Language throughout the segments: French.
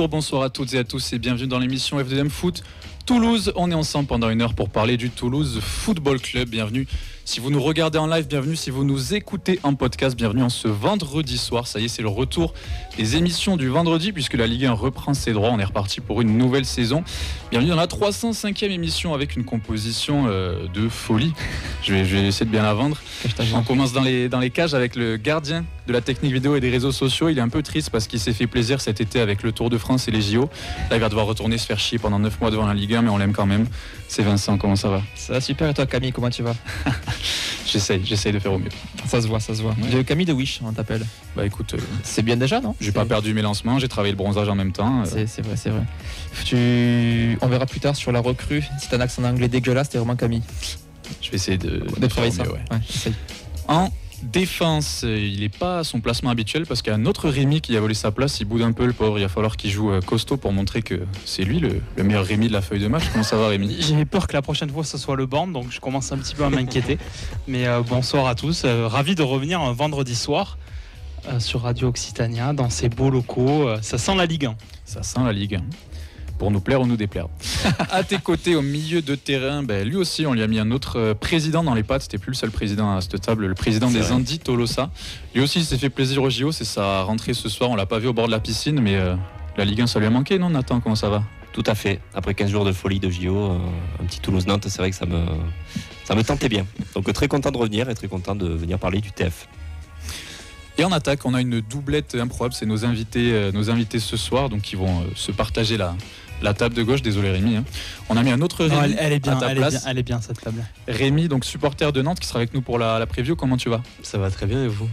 Bonsoir à toutes et à tous et bienvenue dans l'émission F2M Foot Toulouse. On est ensemble pendant une heure pour parler du Toulouse Football Club. Bienvenue si vous nous regardez en live, bienvenue si vous nous écoutez en podcast, bienvenue en ce vendredi soir. Ça y est, c'est le retour des émissions du vendredi puisque la Ligue 1 reprend ses droits. On est reparti pour une nouvelle saison. Bienvenue dans la 305e émission avec une composition de folie. Je vais essayer de bien la vendre. On commence dans les cages avec le gardien de la technique vidéo et des réseaux sociaux. Il est un peu triste parce qu'il s'est fait plaisir cet été avec le Tour de France et les JO. Là, il va devoir retourner se faire chier pendant 9 mois devant la Ligue 1, mais on l'aime quand même. C'est Vincent, comment ça va? Ça va super, et toi Camille, comment tu vas? J'essaye de faire au mieux. Ça se voit. Ouais. Camille de Wish, on t'appelle. Bah écoute, c'est bien déjà, non? J'ai pas perdu mes lancements, j'ai travaillé le bronzage en même temps. C'est vrai. On verra plus tard sur la recrue. Si t'as un accent anglais dégueulasse, t'es vraiment Camille. Je vais essayer de travailler ça. Mieux, ouais, essaye. En défense, il n'est pas à son placement habituel parce qu'il y a un autre Rémi qui a volé sa place. Il boude un peu, le pauvre. Il va falloir qu'il joue costaud pour montrer que c'est lui le meilleur Rémi de la feuille de match. Comment ça va, Rémi? J'ai peur que la prochaine fois ce soit le banc, donc je commence un petit peu à m'inquiéter. Mais bonsoir à tous. Ravi de revenir un vendredi soir sur Radio Occitania dans ces beaux locaux. Ça sent la Ligue 1. Ça sent la Ligue 1. Pour nous plaire ou nous déplaire. À tes côtés, au milieu de terrain, lui aussi, on lui a mis un autre président dans les pattes. C'était plus le seul président à cette table, le président des Andy Tolosa. Lui aussi, il s'est fait plaisir au JO. C'est sa rentrée ce soir. On l'a pas vu au bord de la piscine, mais la Ligue 1, ça lui a manqué, non, Nathan? Comment ça va? Tout à fait. Après 15 jours de folie de JO, un petit Toulouse-Nantes, c'est vrai que ça me tentait bien. Donc très content de revenir et très content de venir parler du TF. Et en attaque, on a une doublette improbable. C'est nos invités ce soir, donc qui vont se partager la table de gauche. Désolé Rémi. On a mis un autre Rémi elle est bien, à ta place. Elle est bien cette table. Rémi, donc supporter de Nantes, qui sera avec nous pour la preview. Comment tu vas? Ça va très bien, et vous?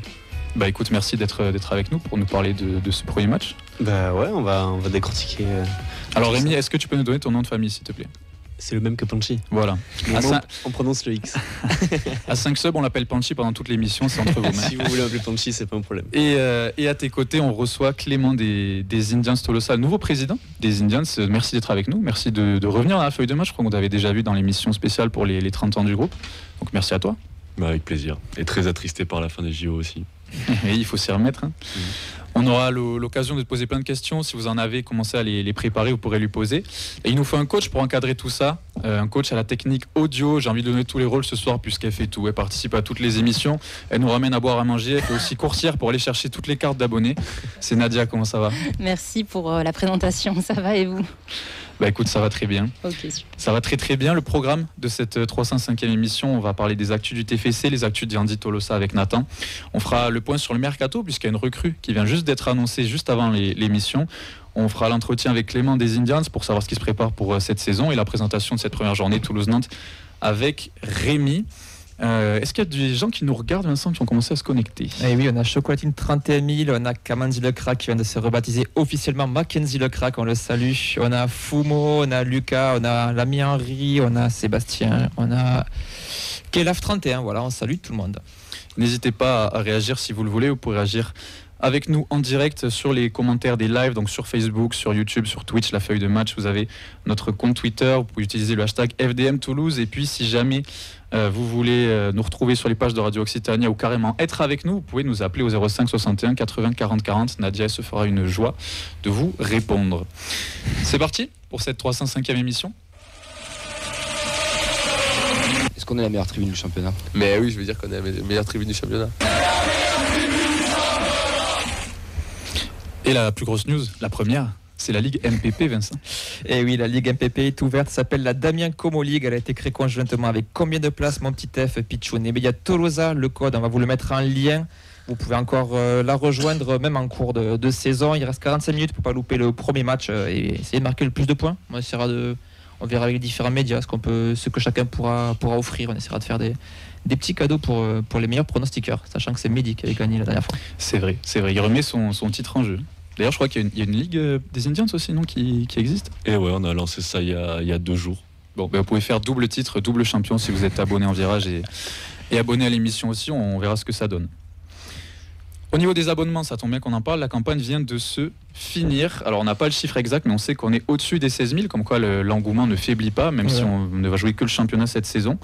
Bah écoute, merci d'être avec nous pour nous parler de ce premier match. Bah ouais, on va décortiquer. Alors Rémi, est-ce que tu peux nous donner ton nom de famille s'il te plaît? C'est le même que Panchi. Voilà. On prononce le X. À 5 subs, on l'appelle Panchi pendant toute l'émission, c'est entre vous. Si vous voulez appeler Panchi, c'est pas un problème. Et à tes côtés, on reçoit Clément des Indians Tolosa, nouveau président des Indians. Merci d'être avec nous, merci de revenir dans la feuille de match. Je crois qu'on t'avait déjà vu dans l'émission spéciale pour les 30 ans du groupe. Donc merci à toi. Bah avec plaisir. Et très attristé par la fin des JO aussi. Et il faut s'y remettre. On aura l'occasion de te poser plein de questions. Si vous en avez, commencé à les préparer, vous pourrez lui poser. Et il nous faut un coach pour encadrer tout ça. Un coach à la technique audio. J'ai envie de donner tous les rôles ce soir puisqu'elle fait tout. Elle participe à toutes les émissions. Elle nous ramène à boire, à manger. Elle fait aussi coursière pour aller chercher toutes les cartes d'abonnés. C'est Nadia, comment ça va? Merci pour la présentation. Ça va et vous? Bah écoute, ça va très bien. Okay. Ça va très très bien. Le programme de cette 305e émission, on va parler des actus du TFC, les actus d'Andy Tolosa avec Nathan. On fera le point sur le mercato puisqu'il y a une recrue qui vient juste d'être annoncée juste avant l'émission. On fera l'entretien avec Clément des Indians pour savoir ce qui se prépare pour cette saison et la présentation de cette première journée Toulouse-Nantes avec Rémi. Est-ce qu'il y a des gens qui nous regardent, Vincent, qui ont commencé à se connecter? Eh oui, on a Chocolatine 31 000, on a Kamanzi le Crack qui vient de se rebaptiser officiellement Mackenzie le Crack, on le salue. On a Fumo, on a Lucas, on a l'ami Henri, on a Sébastien, on a Kelaf 31, voilà, on salue tout le monde. N'hésitez pas à réagir si vous le voulez, vous pourrez réagir avec nous en direct sur les commentaires des lives, donc sur Facebook, sur YouTube, sur Twitch, la feuille de match. Vous avez notre compte Twitter, vous pouvez utiliser le hashtag FDM Toulouse. Et puis si jamais vous voulez nous retrouver sur les pages de Radio Occitania ou carrément être avec nous, vous pouvez nous appeler au 05 61 80 40 40. Nadia se fera une joie de vous répondre. C'est parti pour cette 305e émission. Est-ce qu'on est la meilleure tribune du championnat? Mais oui, je veux dire qu'on est la meilleure tribune du championnat. Et la plus grosse news, la première, c'est la Ligue MPP, Vincent. Et oui, la Ligue MPP est ouverte, s'appelle la Damien Como League. Elle a été créée conjointement avec combien de places, mon petit F, Pichoun? Il y a Tolosa, le code, on va vous le mettre en lien. Vous pouvez encore la rejoindre, même en cours de saison. Il reste 45 minutes pour ne pas louper le premier match et essayer de marquer le plus de points. On verra avec les différents médias ce que chacun pourra offrir. On essaiera de faire des petits cadeaux pour les meilleurs pronostiqueurs, sachant que c'est Mehdi qui avait gagné la dernière fois. C'est vrai. Il remet son titre en jeu. D'ailleurs, je crois qu'il y a une ligue des Indians aussi, non, qui existe. Et ouais, on a lancé ça il y a 2 jours. Bon, vous pouvez faire double titre, double champion si vous êtes abonné en virage et abonné à l'émission aussi. On verra ce que ça donne. Au niveau des abonnements, ça tombe bien qu'on en parle. La campagne vient de se finir. Alors, on n'a pas le chiffre exact, mais on sait qu'on est au-dessus des 16 000, comme quoi l'engouement ne faiblit pas, même si on ne va jouer que le championnat cette saison.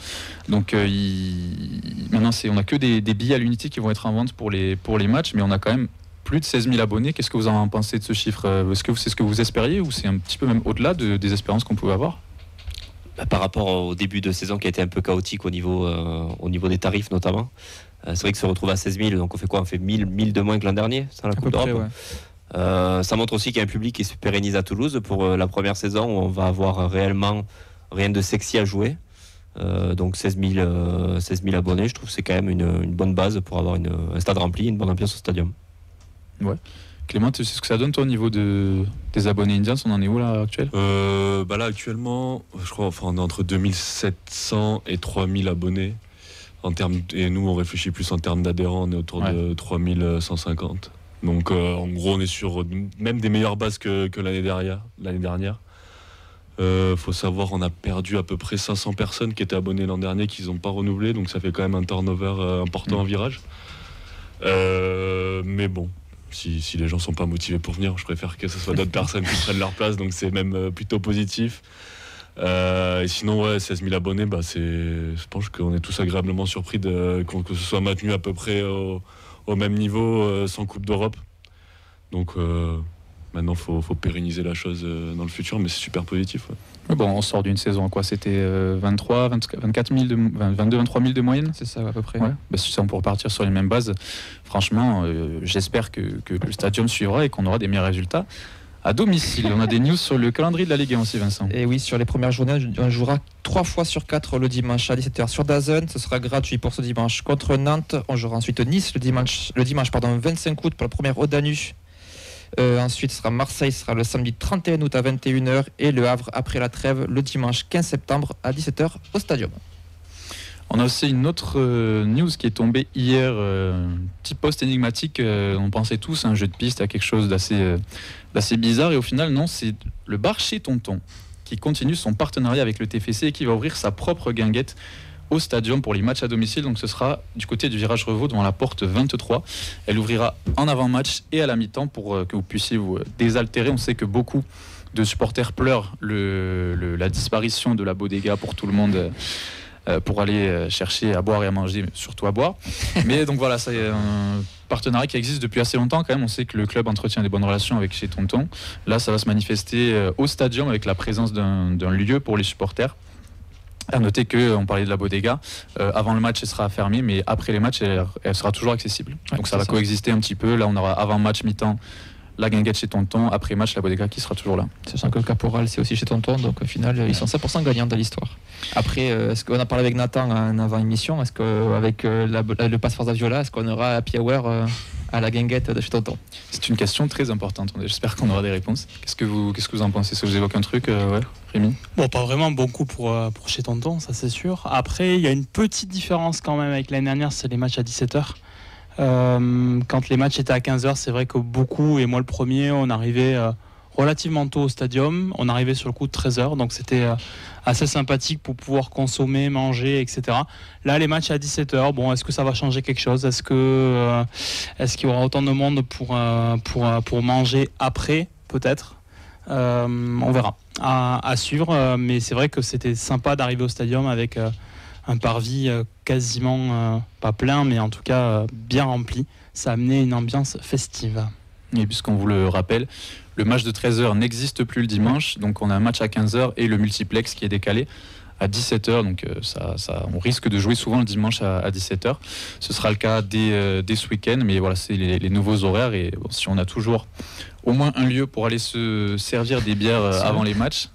Donc, maintenant, on n'a que des billets à l'unité qui vont être en vente pour les matchs, mais on a quand même plus de 16 000 abonnés. Qu'est-ce que vous en pensez de ce chiffre? Est-ce que c'est ce que vous espériez ou c'est un petit peu même au-delà des espérances qu'on pouvait avoir? Par rapport au début de saison qui a été un peu chaotique au niveau des tarifs notamment, c'est vrai que se retrouve à 16 000, donc on fait quoi? On fait 1000 de moins que l'an dernier, sans la Coupe d'Europe. Ouais. Ça montre aussi qu'il y a un public qui se pérennise à Toulouse pour la première saison où on va avoir réellement rien de sexy à jouer. Donc 16 000 abonnés, je trouve que c'est quand même une bonne base pour avoir un stade rempli, une bonne ambiance au stadium. Ouais. Clément, tu sais ce que ça donne toi au niveau des abonnés Indians? On en est où là actuel? Là actuellement, je crois on est entre 2700 et 3000 abonnés. Et nous on réfléchit plus en termes d'adhérents, on est autour de 3150. Donc en gros on est sur même des meilleures bases que l'année dernière. Faut savoir, on a perdu à peu près 500 personnes qui étaient abonnées l'an dernier, qui n'ont pas renouvelé, donc ça fait quand même un turnover important en virage. Mais bon, si les gens sont pas motivés pour venir, je préfère que ce soit d'autres personnes qui prennent leur place, donc c'est même plutôt positif. Et sinon, 16 000 abonnés, je pense qu'on est tous agréablement surpris que ce soit maintenu à peu près au même niveau sans Coupe d'Europe. Donc maintenant, il faut pérenniser la chose dans le futur, mais c'est super positif. Ouais. Bon, on sort d'une saison, quoi? C'était 23 000 de moyenne? C'est ça, à peu près. Ouais. Si on peut repartir sur les mêmes bases, franchement, j'espère que le stadium suivra et qu'on aura des meilleurs résultats à domicile. On a des news sur le calendrier de la Ligue 1 aussi, Vincent. Et oui, sur les premières journées, on jouera 3 fois sur 4 le dimanche à 17h sur DAZN. Ce sera gratuit pour ce dimanche contre Nantes. On jouera ensuite Nice le dimanche 25 août pour la première au Danube. Ensuite, ce sera Marseille, ce sera le samedi 31 août à 21h et le Havre après la trêve le dimanche 15 septembre à 17h au Stadium. On a aussi une autre news qui est tombée hier, petit post énigmatique, on pensait tous à un jeu de piste, à quelque chose d'assez bizarre, et au final non, c'est le bar chez Tonton qui continue son partenariat avec le TFC et qui va ouvrir sa propre guinguette au stadium pour les matchs à domicile. Donc ce sera du côté du virage Revaux devant la porte 23. Elle ouvrira en avant-match et à la mi-temps pour que vous puissiez vous désaltérer. On sait que beaucoup de supporters pleurent la disparition de la bodega pour tout le monde, pour aller chercher à boire et à manger, mais surtout à boire. Mais donc voilà, c'est un partenariat qui existe depuis assez longtemps quand même. On sait que le club entretient des bonnes relations avec chez Tonton. Là, ça va se manifester au stadium avec la présence d'un lieu pour les supporters. À noter qu'on parlait de la bodega, avant le match elle sera fermée, mais après les matchs elle sera toujours accessible. Donc ça va coexister un petit peu. Là on aura avant match mi-temps la guinguette chez Tonton, après match la bodega qui sera toujours là. Sachant que le Caporal c'est aussi chez Tonton, donc au final ils sont 100% gagnants de l'histoire. Après, est-ce qu'on a parlé avec Nathan en avant-émission, est-ce qu'avec le Passe Forza Viola, est-ce qu'on aura Happy Hour à la guinguette de chez Tonton? C'est une question très importante, j'espère qu'on aura des réponses. Qu'est-ce que vous en pensez? Ça vous évoque un truc, Rémi? Bon, pas vraiment beaucoup pour chez Tonton, ça c'est sûr. Après, il y a une petite différence quand même avec l'année dernière, c'est les matchs à 17h. Quand les matchs étaient à 15h, c'est vrai que beaucoup, et moi le premier, on arrivait relativement tôt au stadium. On arrivait sur le coup de 13h, donc c'était assez sympathique pour pouvoir consommer, manger, etc. Là, les matchs à 17h, bon, est-ce que ça va changer quelque chose? Est-ce qu'il y aura autant de monde pour manger après? Peut-être. On verra. À suivre, mais c'est vrai que c'était sympa d'arriver au stadium avec un parvis quasiment pas plein, mais en tout cas bien rempli. Ça a amené une ambiance festive. Et puisqu'on vous le rappelle, le match de 13h n'existe plus le dimanche, donc on a un match à 15h et le multiplex qui est décalé à 17h, donc on risque de jouer souvent le dimanche à 17h. Ce sera le cas dès ce week-end, mais voilà, c'est les nouveaux horaires, et bon, si on a toujours au moins un lieu pour aller se servir des bières avant les matchs,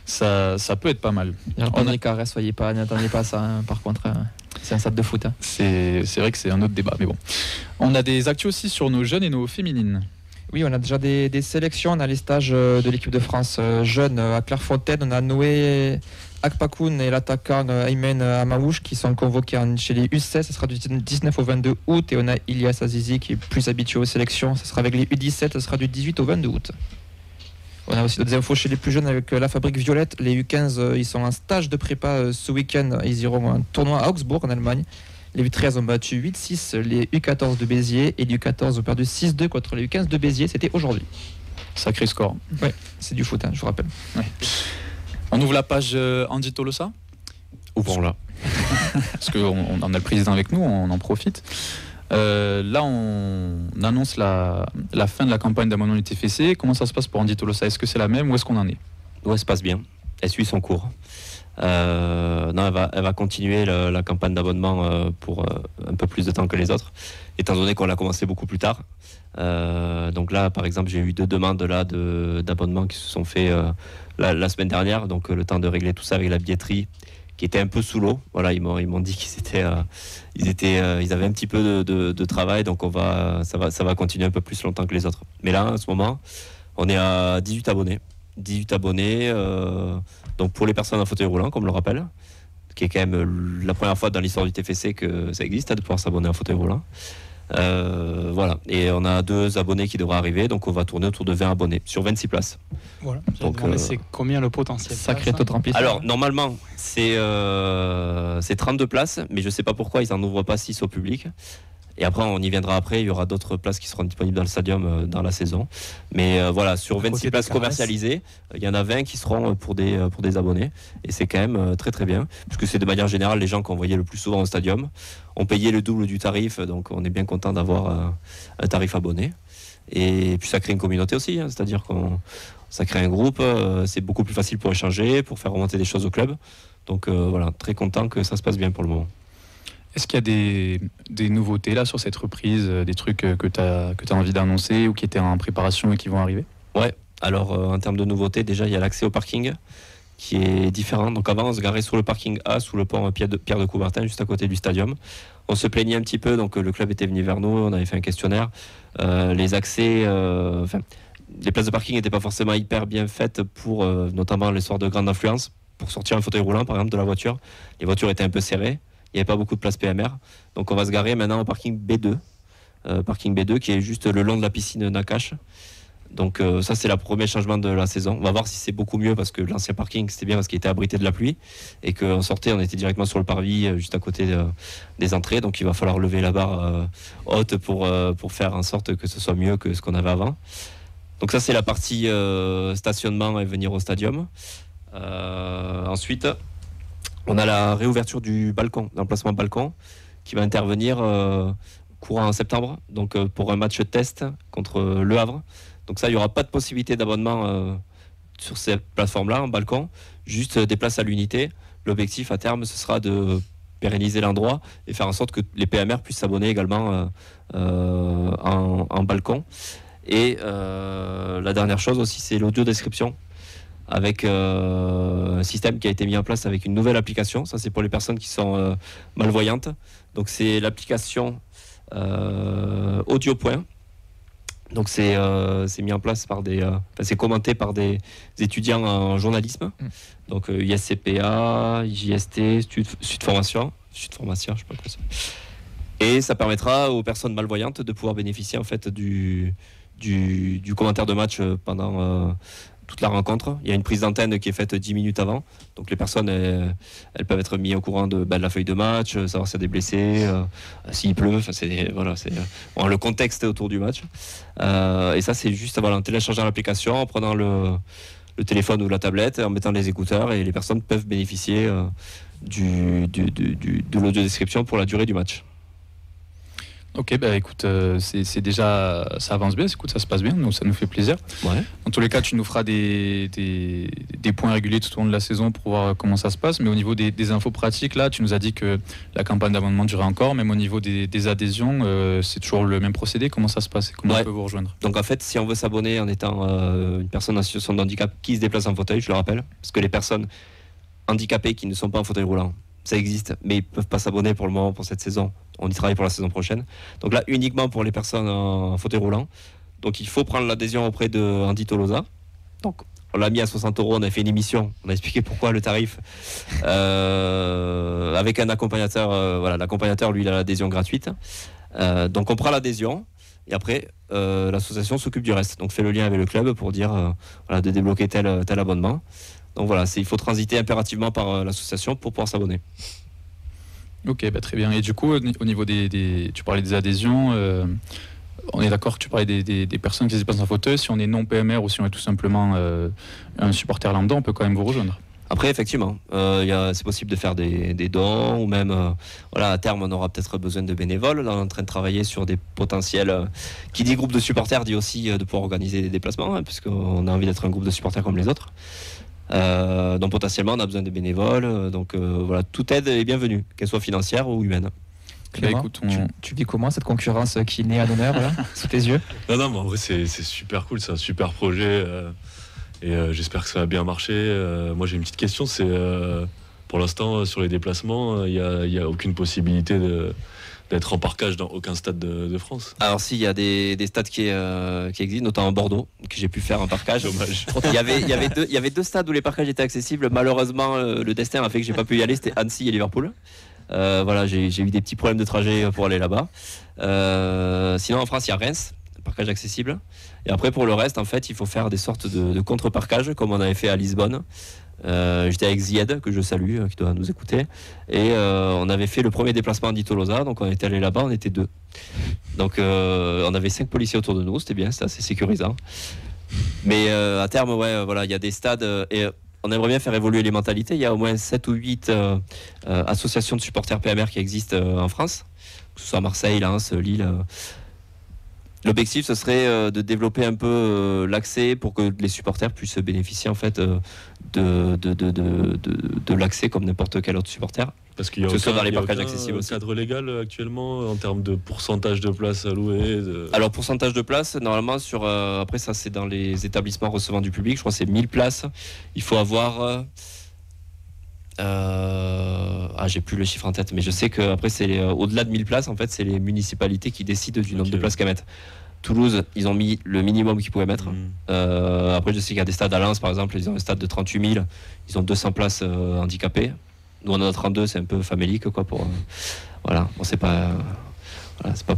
ça peut être pas mal. Il y a pas de carré, n'attendez pas ça, hein, par contre. C'est un stade de foot. Hein. C'est vrai que c'est un autre débat, mais bon. On a des actus aussi sur nos jeunes et nos féminines. Oui, on a déjà des sélections. On a les stages de l'équipe de France jeunes à Clairefontaine. On a Noé Akpakoun et l'attaquant Aymen Amaouche qui sont convoqués chez les U16. Ça sera du 19 au 22 août. Et on a Ilyas Azizi qui est plus habitué aux sélections. Ça sera avec les U17. Ça sera du 18 au 22 août. On a aussi d'autres infos chez les plus jeunes avec la Fabrique Violette. Les U15, ils sont en stage de prépa ce week-end. Ils iront à un tournoi à Augsbourg en Allemagne. Les U13 ont battu 8-6 les U14 de Béziers et les U14 ont perdu 6-2 contre les U15 de Béziers. C'était aujourd'hui. Sacré score. Ouais, c'est du foot, hein, je vous rappelle. Ouais. On ouvre la page Andy Tolosa. Ouvrons-la. Parce qu'on a le président avec nous, on en profite. Là, on annonce la fin de la campagne d'abonnement du TFC. Comment ça se passe pour Andy Tolosa? Est-ce que c'est la même ou est-ce qu'on en est? Ouais, ça se passe bien. Elle suit son cours. Non, elle va continuer la campagne d'abonnement pour un peu plus de temps que les autres, étant donné qu'on l'a commencé beaucoup plus tard. Donc là, par exemple, j'ai eu 2 demandes là d'abonnement qui se sont fait la semaine dernière. Donc le temps de régler tout ça avec la billetterie, qui était un peu sous l'eau. Voilà, ils m'ont dit qu'ils avaient un petit peu de travail, donc ça va continuer un peu plus longtemps que les autres. Mais là, en ce moment, on est à 18 abonnés. 18 abonnés, donc pour les personnes en fauteuil roulant, comme je le rappelle, qui est quand même la première fois dans l'histoire du TFC que ça existe, de pouvoir s'abonner en fauteuil roulant. Voilà, et on a 2 abonnés qui devraient arriver, donc on va tourner autour de 20 abonnés sur 26 places. Voilà, donc c'est combien le potentiel? Sacré taux de remplissage. Alors normalement c'est 32 places, mais je ne sais pas pourquoi ils n'en ouvrent pas 6 au public. Et après, on y viendra après, il y aura d'autres places qui seront disponibles dans le stadium dans la saison. Mais voilà, sur 26 places commercialisées, il y en a 20 qui seront pour des abonnés. Et c'est quand même très très bien, puisque c'est de manière générale les gens qu'on voyait le plus souvent au stadium. On payait le double du tarif, donc on est bien content d'avoir un tarif abonné. Et puis ça crée une communauté aussi, hein, c'est-à-dire ça crée un groupe, c'est beaucoup plus facile pour échanger, pour faire remonter des choses au club. Donc voilà, très content que ça se passe bien pour le moment. Est-ce qu'il y a des nouveautés là sur cette reprise, des trucs que tu as envie d'annoncer ou qui étaient en préparation et qui vont arriver? Ouais, alors en termes de nouveautés, déjà il y a l'accès au parking qui est différent. Donc avant on se garait sur le parking A, sous le pont Pierre de Coubertin, juste à côté du stadium. On se plaignait un petit peu, donc le club était venu vers nous, on avait fait un questionnaire. Les accès, les places de parking n'étaient pas forcément hyper bien faites pour notamment les soirs de grande influence. Pour sortir un fauteuil roulant par exemple de la voiture, les voitures étaient un peu serrées. Il n'y avait pas beaucoup de place PMR, donc on va se garer maintenant au parking B2, parking B2 qui est juste le long de la piscine Nakash. Donc ça c'est le premier changement de la saison. On va voir si c'est beaucoup mieux parce que l'ancien parking c'était bien parce qu'il était abrité de la pluie et qu'on sortait, on était directement sur le parvis juste à côté des entrées. Donc il va falloir lever la barre haute pour faire en sorte que ce soit mieux que ce qu'on avait avant. Donc ça c'est la partie stationnement et venir au stadium. Ensuite, on a la réouverture du balcon, l'emplacement balcon, qui va intervenir courant en septembre, donc pour un match test contre Le Havre. Donc ça, il n'y aura pas de possibilité d'abonnement sur cette plateforme-là, en balcon, juste des places à l'unité. L'objectif à terme, ce sera de pérenniser l'endroit et faire en sorte que les PMR puissent s'abonner également en balcon. Et la dernière chose aussi, c'est l'audio description, avec un système qui a été mis en place avec une nouvelle application. Ça, c'est pour les personnes qui sont malvoyantes. Donc, c'est l'application Audio.point. Donc, c'est mis en place par c'est commenté par des étudiants en journalisme. Donc, ISCPA, JST, Sud Formation, je sais pas quoi ça. Et ça permettra aux personnes malvoyantes de pouvoir bénéficier en fait du commentaire de match pendant toute la rencontre. Il y a une prise d'antenne qui est faite 10 minutes avant. Donc les personnes, elles peuvent être mises au courant de la feuille de match, savoir s'il y a des blessés, s'il pleut. Enfin, le contexte autour du match. Et ça, c'est juste en téléchargeant l'application, en prenant le téléphone ou la tablette, en mettant les écouteurs, et les personnes peuvent bénéficier de l'audio description pour la durée du match. Ok, bah écoute, c'est déjà, ça avance bien, écoute, ça se passe bien, donc ça nous fait plaisir. Ouais. Dans tous les cas, tu nous feras des points réguliers tout au long de la saison pour voir comment ça se passe. Mais au niveau des infos pratiques, là, tu nous as dit que la campagne d'abonnement durait encore, même au niveau des adhésions, c'est toujours le même procédé. Comment ça se passe et comment on peut vous rejoindre? Donc en fait, si on veut s'abonner en étant une personne en situation de handicap qui se déplace en fauteuil, je le rappelle, parce que les personnes handicapées qui ne sont pas en fauteuil roulant, ça existe, mais ils ne peuvent pas s'abonner pour le moment pour cette saison. On y travaille pour la saison prochaine. Donc là, uniquement pour les personnes en fauteuil roulant. Donc il faut prendre l'adhésion auprès de Andy Tolosa. Donc on l'a mis à 60 €, on a fait une émission, on a expliqué pourquoi le tarif. Avec un accompagnateur, l'accompagnateur, lui, il a l'adhésion gratuite. Donc on prend l'adhésion. Et après, l'association s'occupe du reste. Donc fait le lien avec le club pour dire de débloquer tel abonnement. Donc voilà, il faut transiter impérativement par l'association pour pouvoir s'abonner. Ok, bah très bien. Et du coup, au niveau tu parlais des adhésions, on est d'accord que tu parlais des personnes qui se déplacent en fauteuil. Si on est non PMR ou si on est tout simplement un supporter lambda, on peut quand même vous rejoindre. Après, effectivement, c'est possible de faire des dons ou même, à terme, on aura peut-être besoin de bénévoles. Là, on est en train de travailler sur des potentiels. Qui dit groupe de supporters dit aussi de pouvoir organiser des déplacements, hein, puisqu'on a envie d'être un groupe de supporters comme les autres. Donc potentiellement, on a besoin de bénévoles. Donc toute aide est bienvenue, qu'elle soit financière ou humaine. Clément, écoute, tu vis comment cette concurrence qui naît à l'honneur là, sous tes yeux? Non, mais en vrai, c'est super cool, c'est un super projet. Et j'espère que ça va bien marcher. Moi, j'ai une petite question. C'est pour l'instant, sur les déplacements, il n'y a aucune possibilité d'être en parkage dans aucun stade de France. Alors si, il y a des stades qui existent, notamment Bordeaux, que j'ai pu faire un parkage. Dommage. Il y avait deux stades où les parkages étaient accessibles. Malheureusement, le destin a fait que j'ai pas pu y aller. C'était Annecy et Liverpool. J'ai eu des petits problèmes de trajet pour aller là-bas. Sinon, en France, il y a Reims, parkage accessible. Et après, pour le reste, en fait, il faut faire des sortes de contre-parkages, comme on avait fait à Lisbonne. J'étais avec Zied, que je salue, qui doit nous écouter. Et on avait fait le premier déplacement à Di Tolosa, donc on était allé là-bas, on était 2. Donc on avait 5 policiers autour de nous, c'était bien, c'était assez sécurisant. Mais à terme, il y a des stades... et on aimerait bien faire évoluer les mentalités. Il y a au moins 7 ou 8 associations de supporters PMR qui existent en France, que ce soit à Marseille, Lens, Lille... L'objectif, ce serait de développer un peu l'accès pour que les supporters puissent bénéficier en fait de l'accès comme n'importe quel autre supporter. Parce qu'il y a aucun cadre légal actuellement en termes de pourcentage de places allouées. Alors pourcentage de places, normalement après ça c'est dans les établissements recevant du public, je crois que c'est 1000 places. Il faut avoir j'ai plus le chiffre en tête, mais je sais qu'après c'est au-delà de 1000 places, en fait c'est les municipalités qui décident du nombre de places qu'elles mettent. Toulouse, ils ont mis le minimum qu'ils pouvaient mettre. Après je sais qu'il y a des stades à Lens par exemple, ils ont un stade de 38 000, ils ont 200 places handicapées. Nous on en a 32, c'est un peu famélique quoi pour c'est pas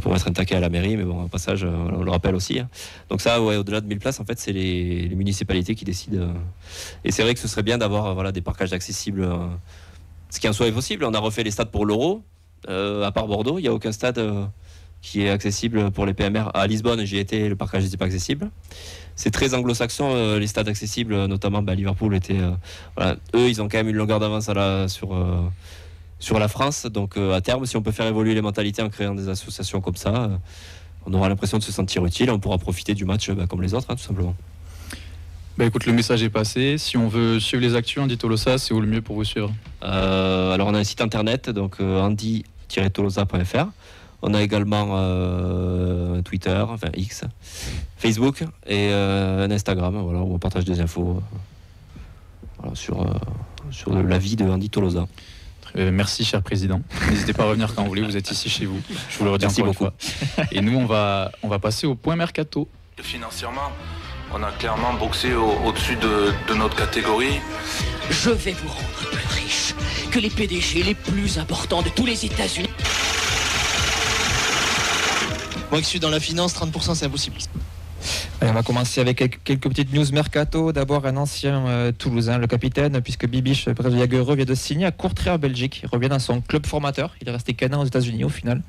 pour mettre un taquet à la mairie, mais bon, au passage, on le rappelle aussi. Donc ça, au-delà de 1000 places, en fait, c'est les municipalités qui décident. Et c'est vrai que ce serait bien d'avoir des parkages accessibles, ce qui en soit est possible. On a refait les stades pour l'Euro, à part Bordeaux, il n'y a aucun stade qui est accessible pour les PMR. À Lisbonne, j'y étais, le parkage n'était pas accessible. C'est très anglo-saxon, les stades accessibles, notamment Liverpool était... eux, ils ont quand même une longueur d'avance sur la France, donc à terme, si on peut faire évoluer les mentalités en créant des associations comme ça, on aura l'impression de se sentir utile, on pourra profiter du match comme les autres, tout simplement. Écoute, le message est passé. Si on veut suivre les actus, Andy Tolosa, c'est où le mieux pour vous suivre? Alors on a un site internet, donc andy-tolosa.fr. On a également Twitter, X, Facebook et un Instagram, où on partage des infos sur la vie de Andy Tolosa. Merci cher président. N'hésitez pas à revenir quand vous voulez, vous êtes ici chez vous. Je vous le redis encore une fois. Et nous on va passer au point mercato. Financièrement, on a clairement boxé au-dessus de notre catégorie. Je vais vous rendre plus riche que les PDG les plus importants de tous les États-Unis. Moi qui suis dans la finance, 30% c'est impossible. Allez, on va commencer avec quelques petites news mercato. D'abord, un ancien Toulousain, le capitaine, puisque Bibiche Jagereux vient de signer à Courtrai en Belgique. Il revient dans son club formateur. Il est resté qu'un an aux États-Unis au final.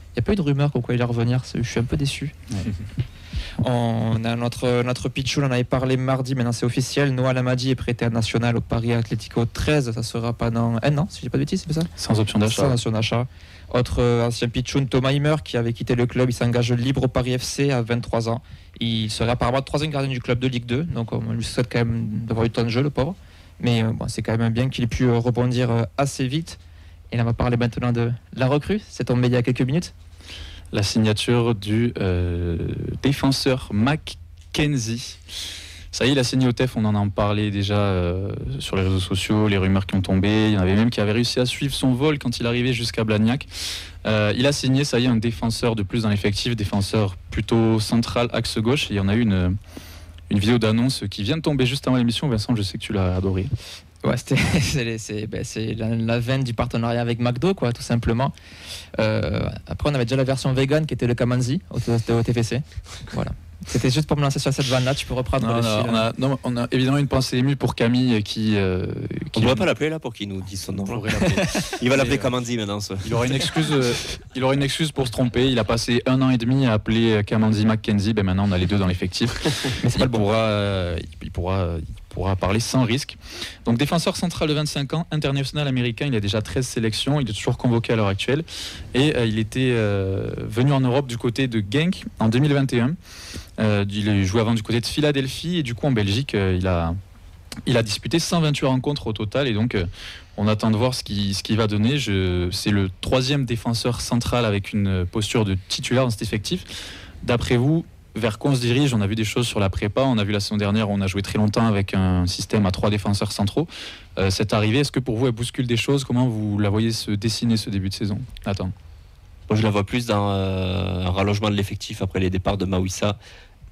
Il n'y a pas eu de rumeur comme quoi il allait revenir. Je suis un peu déçu. On a notre pitchoul, on en avait parlé mardi, maintenant c'est officiel. Noah Lamadi est prêté à National au Paris Atlético 13. Ça sera pendant un an, si je dis pas de bêtises, c'est ça? Sans option d'achat. Sans option d'achat. Autre ancien pitchoun, Thomas Himmer, qui avait quitté le club, il s'engage libre au Paris FC à 23 ans. Il serait apparemment le troisième gardien du club de Ligue 2, donc on lui souhaite quand même d'avoir eu le temps de jeu, le pauvre. Mais c'est quand même bien qu'il ait pu rebondir assez vite. Et là, on va parler maintenant de la recrue. C'est tombé il y a quelques minutes. La signature du défenseur Mackenzie. Ça y est, il a signé au TEF, on en a parlé déjà sur les réseaux sociaux, les rumeurs qui ont tombé. Il y en avait même qui avaient réussi à suivre son vol quand il arrivait jusqu'à Blagnac. Il a signé, ça y est, un défenseur de plus dans l'effectif, défenseur plutôt central, axe gauche. Et il y en a eu une vidéo d'annonce qui vient de tomber juste avant l'émission. Vincent, je sais que tu l'as adoré. Ouais, c'est la veine du partenariat avec McDo, quoi, tout simplement. Après, on avait déjà la version vegan qui était le Kamanzi au TFC. Voilà. C'était juste pour me lancer sur cette vanne-là, tu peux reprendre le fil. On a évidemment une pensée émue pour Camille qui on ne pourrait pas l'appeler là pour qu'il nous dise son nom. Il va l'appeler Kamanzi maintenant. Il aura une excuse pour se tromper. Il a passé 1 an et demi à appeler Kamanzi Mackenzie. Maintenant on a les deux dans l'effectif. Mais il pourra pourra parler sans risque. Donc défenseur central de 25 ans, international américain, il a déjà 13 sélections, il est toujours convoqué à l'heure actuelle et il était venu en Europe du côté de Genk en 2021. Il a joué avant du côté de Philadelphie et du coup en Belgique il a disputé 128 rencontres au total et donc on attend de voir ce qui va donner. C'est le 3e défenseur central avec une posture de titulaire dans cet effectif. D'après vous, vers quoi on se dirige? On a vu des choses sur la prépa, on a vu la saison dernière, on a joué très longtemps avec un système à 3 défenseurs centraux. Cette arrivée, est-ce que pour vous elle bouscule des choses? Comment vous la voyez se dessiner ce début de saison? Attends. Moi, je la vois plus dans un rallongement de l'effectif après les départs de Mawissa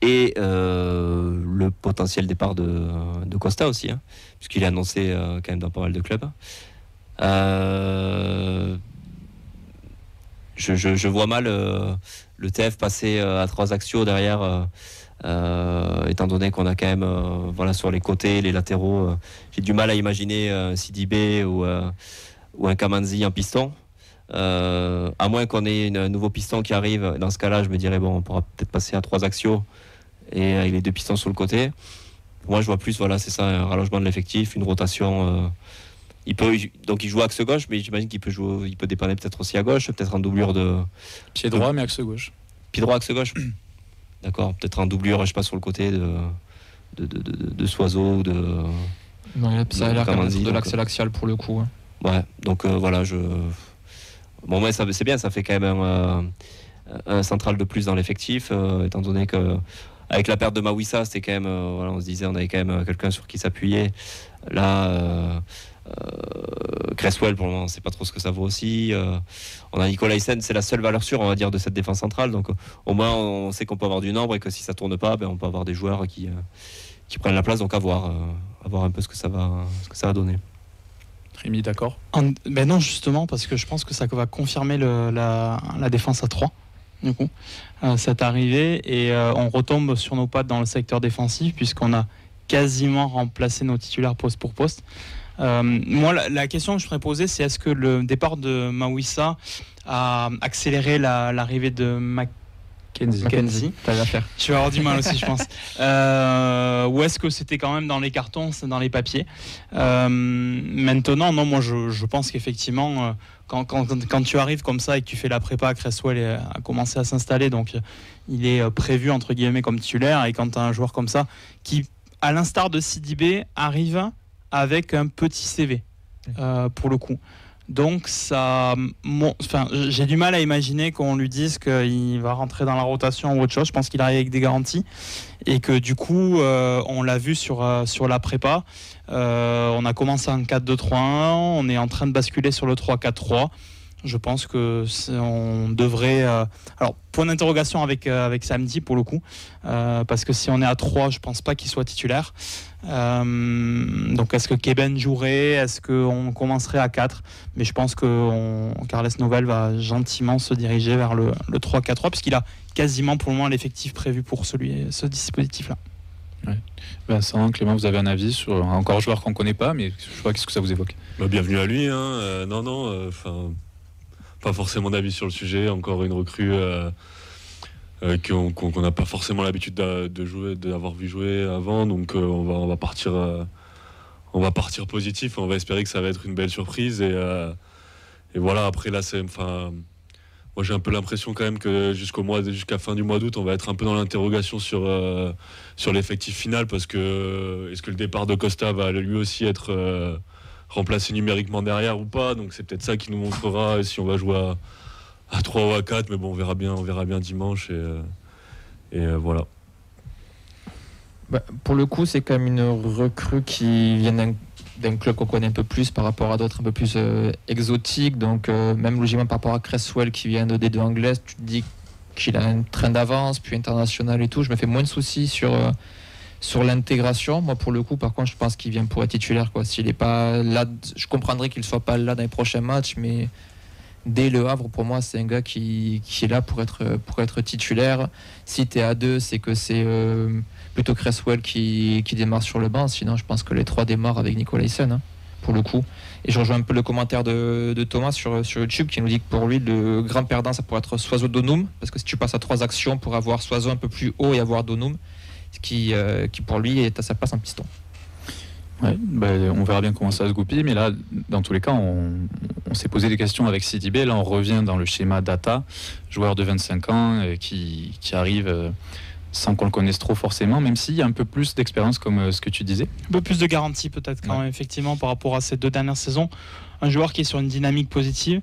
et le potentiel départ de Costa aussi, hein, puisqu'il est annoncé quand même dans pas mal de clubs. Je vois mal le TF passer à 3 axiaux derrière, étant donné qu'on a quand même sur les côtés, les latéraux. J'ai du mal à imaginer Sidibé ou un Kamanzi en piston. À moins qu'on ait un nouveau piston qui arrive, dans ce cas-là, je me dirais on pourra peut-être passer à 3 axiaux et avec les 2 pistons sur le côté. Moi, je vois plus, c'est ça, un rallongement de l'effectif, une rotation. Il joue axe gauche, mais j'imagine qu'il peut dépanner peut-être aussi à gauche, peut-être en doublure de pied droit, mais axe gauche. Pied droit, axe gauche. D'accord, peut-être en doublure, je sais pas, sur le côté de Soiseau ou de. Non, ça a l'air de l'axe axial pour le coup. Ouais, donc Bon, c'est bien, ça fait quand même un central de plus dans l'effectif, étant donné que avec la perte de Mawissa, c'était quand même, on se disait, on avait quand même quelqu'un sur qui s'appuyer. Là, Cresswell, pour le moment, on ne sait pas trop ce que ça vaut aussi. On a Nicolaisen, c'est la seule valeur sûre, on va dire, de cette défense centrale. Donc, au moins, on sait qu'on peut avoir du nombre et que si ça ne tourne pas, on peut avoir des joueurs qui prennent la place. Donc, à voir un peu ce que ça va donner. Rémi, d'accord? Non, justement, parce que je pense que ça va confirmer la défense à 3, du coup, cette arrivée, et on retombe sur nos pattes dans le secteur défensif, puisqu'on a quasiment remplacé nos titulaires poste pour poste. Moi, la question que je pourrais poser, c'est est-ce que le départ de Mawissa a accéléré l'arrivée de Mackenzie. T'as l'affaire. Je vais avoir du mal aussi, je pense. Ou est-ce que c'était quand même dans les cartons, dans les papiers? Maintenant, non, moi je pense qu'effectivement, quand tu arrives comme ça et que tu fais la prépa, Cresswell a commencé à s'installer, donc il est prévu entre guillemets comme titulaire, et quand tu as un joueur comme ça qui, à l'instar de Sidibé, arrive avec un petit CV pour le coup. Donc j'ai du mal à imaginer qu'on lui dise qu'il va rentrer dans la rotation ou autre chose. Je pense qu'il arrive avec des garanties et que du coup, on l'a vu sur la prépa. On a commencé en 4-2-3-1, on est en train de basculer sur le 3-4-3. Je pense que on devrait. Alors, point d'interrogation avec samedi pour le coup, parce que si on est à 3, je pense pas qu'il soit titulaire. Donc, est-ce que Keben jouerait? Est-ce qu'on commencerait à 4? Mais je pense que Carles Nouvel va gentiment se diriger vers le 3-4-3, puisqu'il a quasiment pour le moment l'effectif prévu pour ce dispositif-là. Ouais. Vincent, Clément, vous avez un avis sur encore un joueur qu'on ne connaît pas, mais je sais pas qu'est-ce que ça vous évoque? Bienvenue à lui. Pas forcément d'avis sur le sujet. Encore une recrue qu'on n'a pas forcément l'habitude de jouer, d'avoir vu jouer avant. Donc on va partir positif. On va espérer que ça va être une belle surprise. Et voilà. Après là, moi j'ai un peu l'impression quand même que jusqu'à fin du mois d'août, on va être un peu dans l'interrogation sur l'effectif final, parce que est-ce que le départ de Costa va lui aussi être remplacé numériquement derrière ou pas? Donc c'est peut-être ça qui nous montrera si on va jouer à 3 ou à 4, mais bon, on verra bien dimanche, et voilà. Pour le coup, c'est quand même une recrue qui vient d'un club qu'on connaît un peu plus par rapport à d'autres un peu plus exotiques. Donc même logiquement par rapport à Cresswell qui vient de D2 anglaise, tu te dis qu'il a un train d'avance, puis international et tout. Je me fais moins de soucis sur l'intégration. Moi, pour le coup, par contre, je pense qu'il vient pour être titulaire, quoi. S'il n'est pas là, je comprendrais qu'il ne soit pas là dans les prochains matchs, mais dès Le Havre, pour moi, c'est un gars qui est là pour être titulaire. Si tu es à 2, c'est que c'est plutôt Cresswell qui démarre sur le banc. Sinon, je pense que les 3 démarrent avec Nicolaisen, pour le coup. Et je rejoins un peu le commentaire de Thomas sur YouTube, qui nous dit que pour lui, le grand perdant, ça pourrait être Soiseau-Donum, parce que si tu passes à 3 actions pour avoir Soiseau un peu plus haut et avoir Donum, qui pour lui est à sa place en piston. Ouais, on verra bien comment ça se goupille, mais là, dans tous les cas, on s'est posé des questions avec Sidibé. Là, on revient dans le schéma Data, joueur de 25 ans qui arrive sans qu'on le connaisse trop forcément, même s'il y a un peu plus d'expérience, comme ce que tu disais. Un peu plus de garantie peut-être quand même, effectivement, par rapport à ces 2 dernières saisons. Un joueur qui est sur une dynamique positive,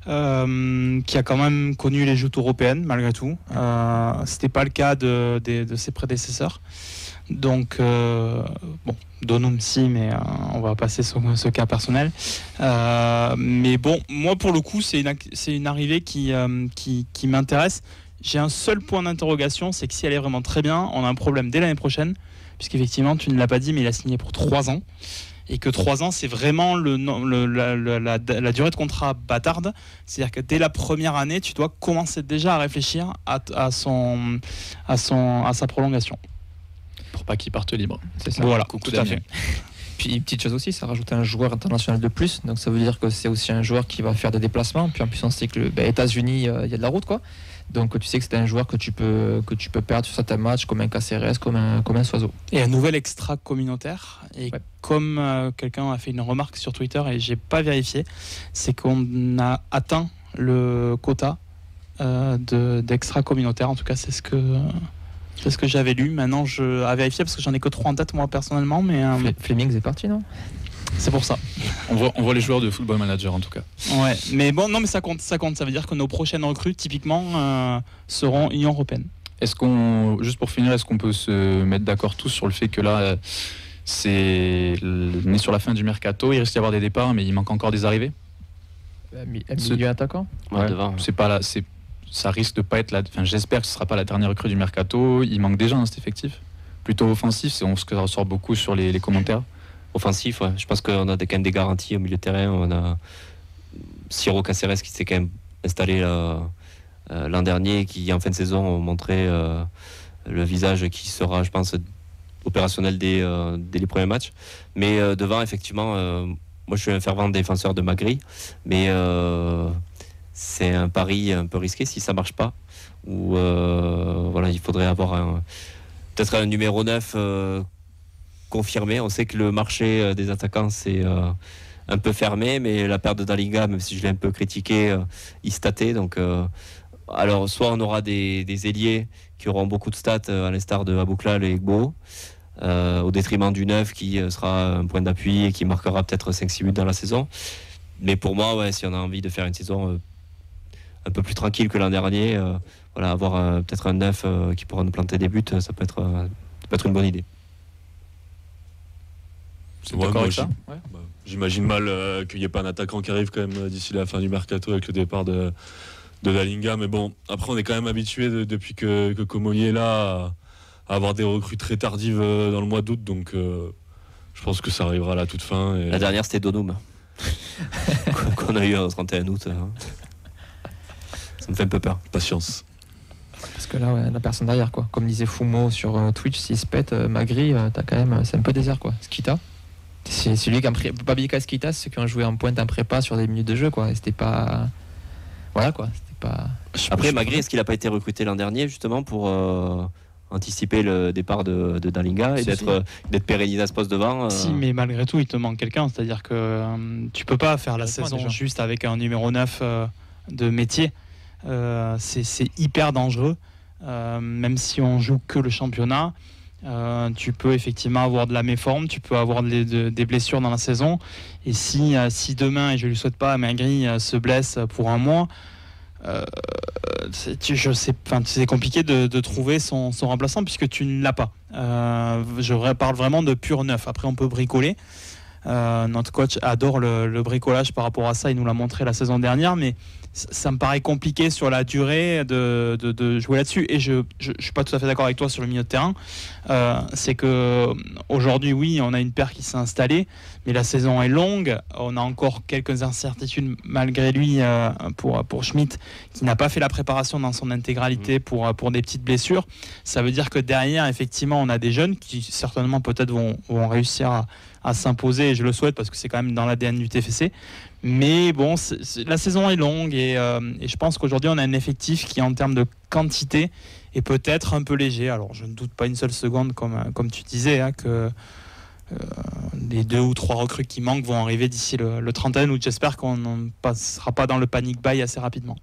qui a quand même connu les joutes européennes malgré tout. C'était pas le cas de ses prédécesseurs. Donc, Donum si, mais on va passer sur ce cas personnel. Mais bon, moi pour le coup, c'est une arrivée qui m'intéresse. J'ai un seul point d'interrogation, c'est que si elle est vraiment très bien, on a un problème dès l'année prochaine, puisqu'effectivement, tu ne l'as pas dit, mais il a signé pour 3 ans. Et que 3 ans, c'est vraiment la durée de contrat bâtarde. C'est-à-dire que dès la première année, tu dois commencer déjà à réfléchir à sa prolongation. Pour pas qu'il parte libre. C'est ça. Voilà, Coucou tout à Damien. fait. Puis une petite chose aussi, ça rajoute un joueur international de plus, donc ça veut dire que c'est aussi un joueur qui va faire des déplacements. Puis en plus on sait que les États-Unis, il y a de la route quoi. Donc tu sais que c'est un joueur que tu peux perdre sur certains matchs, comme un Caceres, comme un Soiseau. Et un nouvel extra communautaire. Et comme quelqu'un a fait une remarque sur Twitter et j'ai pas vérifié, c'est qu'on a atteint le quota d'extra communautaire. En tout cas, c'est ce que j'avais lu. Maintenant, je à vérifier parce que j'en ai que 3 en tête moi personnellement, mais Fleming est parti, non? C'est pour ça. On voit les joueurs de Football Manager en tout cas. Ouais, mais bon, non, mais ça compte. Ça veut dire que nos prochaines recrues, typiquement, seront Union européenne. Juste pour finir, est-ce qu'on peut se mettre d'accord tous sur le fait que là, on est sur la fin du mercato, il risque d'y avoir des départs, mais il manque encore des arrivées. Milieu attaquant. Ouais, devant. C'est pas là, ça risque de pas être j'espère que ce sera pas la dernière recrue du mercato. Il manque déjà cet effectif. Plutôt offensif, c'est ce que ça ressort beaucoup sur les commentaires. Offensif, ouais. Je pense qu'on a quand même des garanties au milieu de terrain. On a Ciro Caceres qui s'est quand même installé l'an dernier, qui en fin de saison a montré le visage qui sera, je pense, opérationnel dès les premiers matchs. Mais devant, effectivement, moi je suis un fervent défenseur de Magri, mais c'est un pari un peu risqué si ça marche pas. Ou il faudrait avoir peut-être un numéro 9 confirmé. On sait que le marché des attaquants c'est un peu fermé, mais la perte de Dalinga, même si je l'ai un peu critiqué, il statait. Donc, alors soit on aura des ailiers qui auront beaucoup de stats, à l'instar de Abouklal et Egbo, au détriment du 9 qui sera un point d'appui et qui marquera peut-être 5-6 buts dans la saison. Mais pour moi, si on a envie de faire une saison un peu plus tranquille que l'an dernier, avoir peut-être un 9 qui pourra nous planter des buts, ça peut être une bonne idée. J'imagine mal qu'il n'y ait pas un attaquant qui arrive quand même d'ici la fin du mercato avec le départ de Dalinga. Mais bon, après on est quand même habitué depuis que Comolli est là à avoir des recrues très tardives dans le mois d'août. Donc je pense que ça arrivera à la toute fin. La dernière c'était Donum qu'on a eu au 31 août. Ça me fait un peu peur. Patience. Parce que là, la personne derrière, quoi. Comme disait Fumo sur Twitch, s'il se pète, Magri, t'as quand même, c'est un peu désert, quoi. Skita, c'est lui qui a Babika Skita, c'est ceux qui ont joué en pointe en prépa sur des minutes de jeu, quoi. Et c'était pas, voilà, quoi. C'était pas. Après, Magri, est-ce qu'il n'a pas été recruté l'an dernier justement pour anticiper le départ de Dalinga et d'être pérennisé à ce poste devant Si, mais malgré tout, il te manque quelqu'un. C'est-à-dire que tu peux pas faire la saison déjà juste avec un numéro 9 de métier. C'est hyper dangereux, même si on joue que le championnat. Tu peux effectivement avoir de la méforme, tu peux avoir des blessures dans la saison, et si demain, et je lui souhaite pas, Magri se blesse pour un mois, c'est compliqué de trouver son remplaçant puisque tu ne l'as pas. Je parle vraiment de pur neuf. Après on peut bricoler. Notre coach adore le bricolage par rapport à ça, il nous l'a montré la saison dernière, mais ça me paraît compliqué sur la durée de jouer là-dessus. Et je suis pas tout à fait d'accord avec toi sur le milieu de terrain. C'est que aujourd'hui, oui, on a une paire qui s'est installée, mais la saison est longue. On a encore quelques incertitudes malgré lui pour Schmitt, qui n'a pas fait la préparation dans son intégralité pour des petites blessures. Ça veut dire que derrière, effectivement, on a des jeunes qui certainement peut-être vont réussir à s'imposer, et je le souhaite parce que c'est quand même dans l'ADN du TFC. Mais bon, la saison est longue et je pense qu'aujourd'hui on a un effectif qui en termes de quantité est peut-être un peu léger. Alors je ne doute pas une seule seconde, comme tu disais, que les 2 ou 3 recrues qui manquent vont arriver d'ici le 31 août. J'espère qu'on ne passera pas dans le panic buy assez rapidement.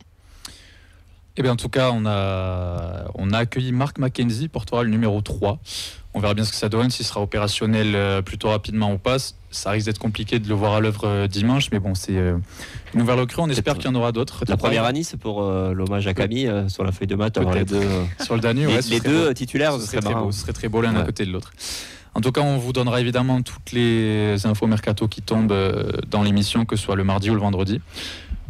Eh bien, en tout cas, on a accueilli Mark McKenzie, porte-parole numéro 3. On verra bien ce que ça donne, s'il sera opérationnel plutôt rapidement ou pas. Ça risque d'être compliqué de le voir à l'œuvre dimanche, mais bon, c'est une nouvelle recrue. On espère qu'il y en aura d'autres. La première année, c'est pour l'hommage à Camille sur la feuille de match. Les deux, sur le Danube, les deux titulaires, ce serait très beau l'un à côté de l'autre. En tout cas, on vous donnera évidemment toutes les infos mercato qui tombent dans l'émission, que ce soit le mardi ou le vendredi.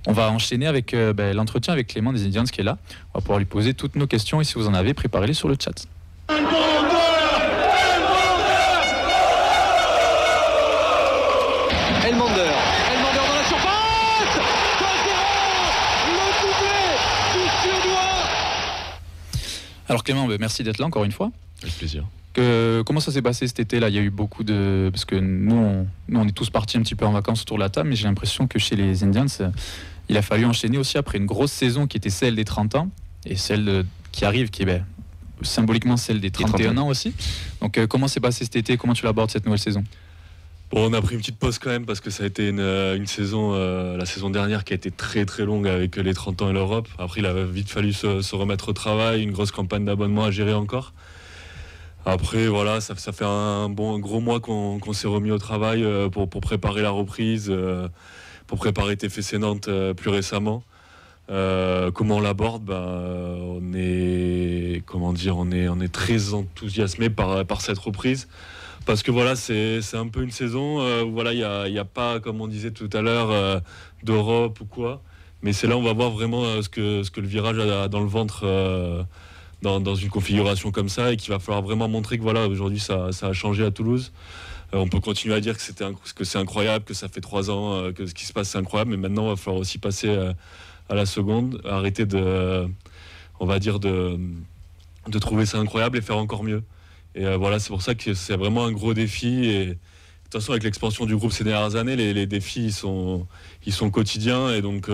On va enchaîner avec l'entretien avec Clément des Indians qui est là. On va pouvoir lui poser toutes nos questions et si vous en avez, préparez-les sur le chat. Elmander dans la surface. 2-0, le doublé du Suédois. Alors Clément, merci d'être là encore une fois. Avec plaisir. Comment ça s'est passé cet été là? Il y a eu beaucoup de... Parce que nous on est tous partis un petit peu en vacances autour de la table, mais j'ai l'impression que chez les Indians, il a fallu enchaîner aussi après une grosse saison qui était celle des 30 ans et celle qui arrive, qui est symboliquement celle des 31 ans aussi. Donc comment s'est passé cet été? Comment tu l'abordes cette nouvelle saison? Bon, on a pris une petite pause quand même parce que ça a été une saison, la saison dernière qui a été très très longue avec les 30 ans et l'Europe. Après, il a vite fallu se remettre au travail, une grosse campagne d'abonnement à gérer encore. Après, voilà, ça fait un gros mois qu'on s'est remis au travail pour préparer la reprise, pour préparer TFC Nantes plus récemment. Comment on l'aborde? On est très enthousiasmé par cette reprise. Parce que voilà, c'est un peu une saison où voilà, il n'y a pas, comme on disait tout à l'heure, d'Europe ou quoi. Mais c'est là où on va voir vraiment ce que le virage a dans le ventre dans une configuration comme ça et qu'il va falloir vraiment montrer que voilà, aujourd'hui ça a changé à Toulouse. On peut continuer à dire que c'est incroyable, que ça fait 3 ans que ce qui se passe c'est incroyable, mais maintenant il va falloir aussi passer à la seconde, arrêter de trouver ça incroyable et faire encore mieux. Et voilà, c'est pour ça que c'est vraiment un gros défi. Et de toute façon, avec l'expansion du groupe ces dernières années, les défis ils sont quotidiens. Et donc,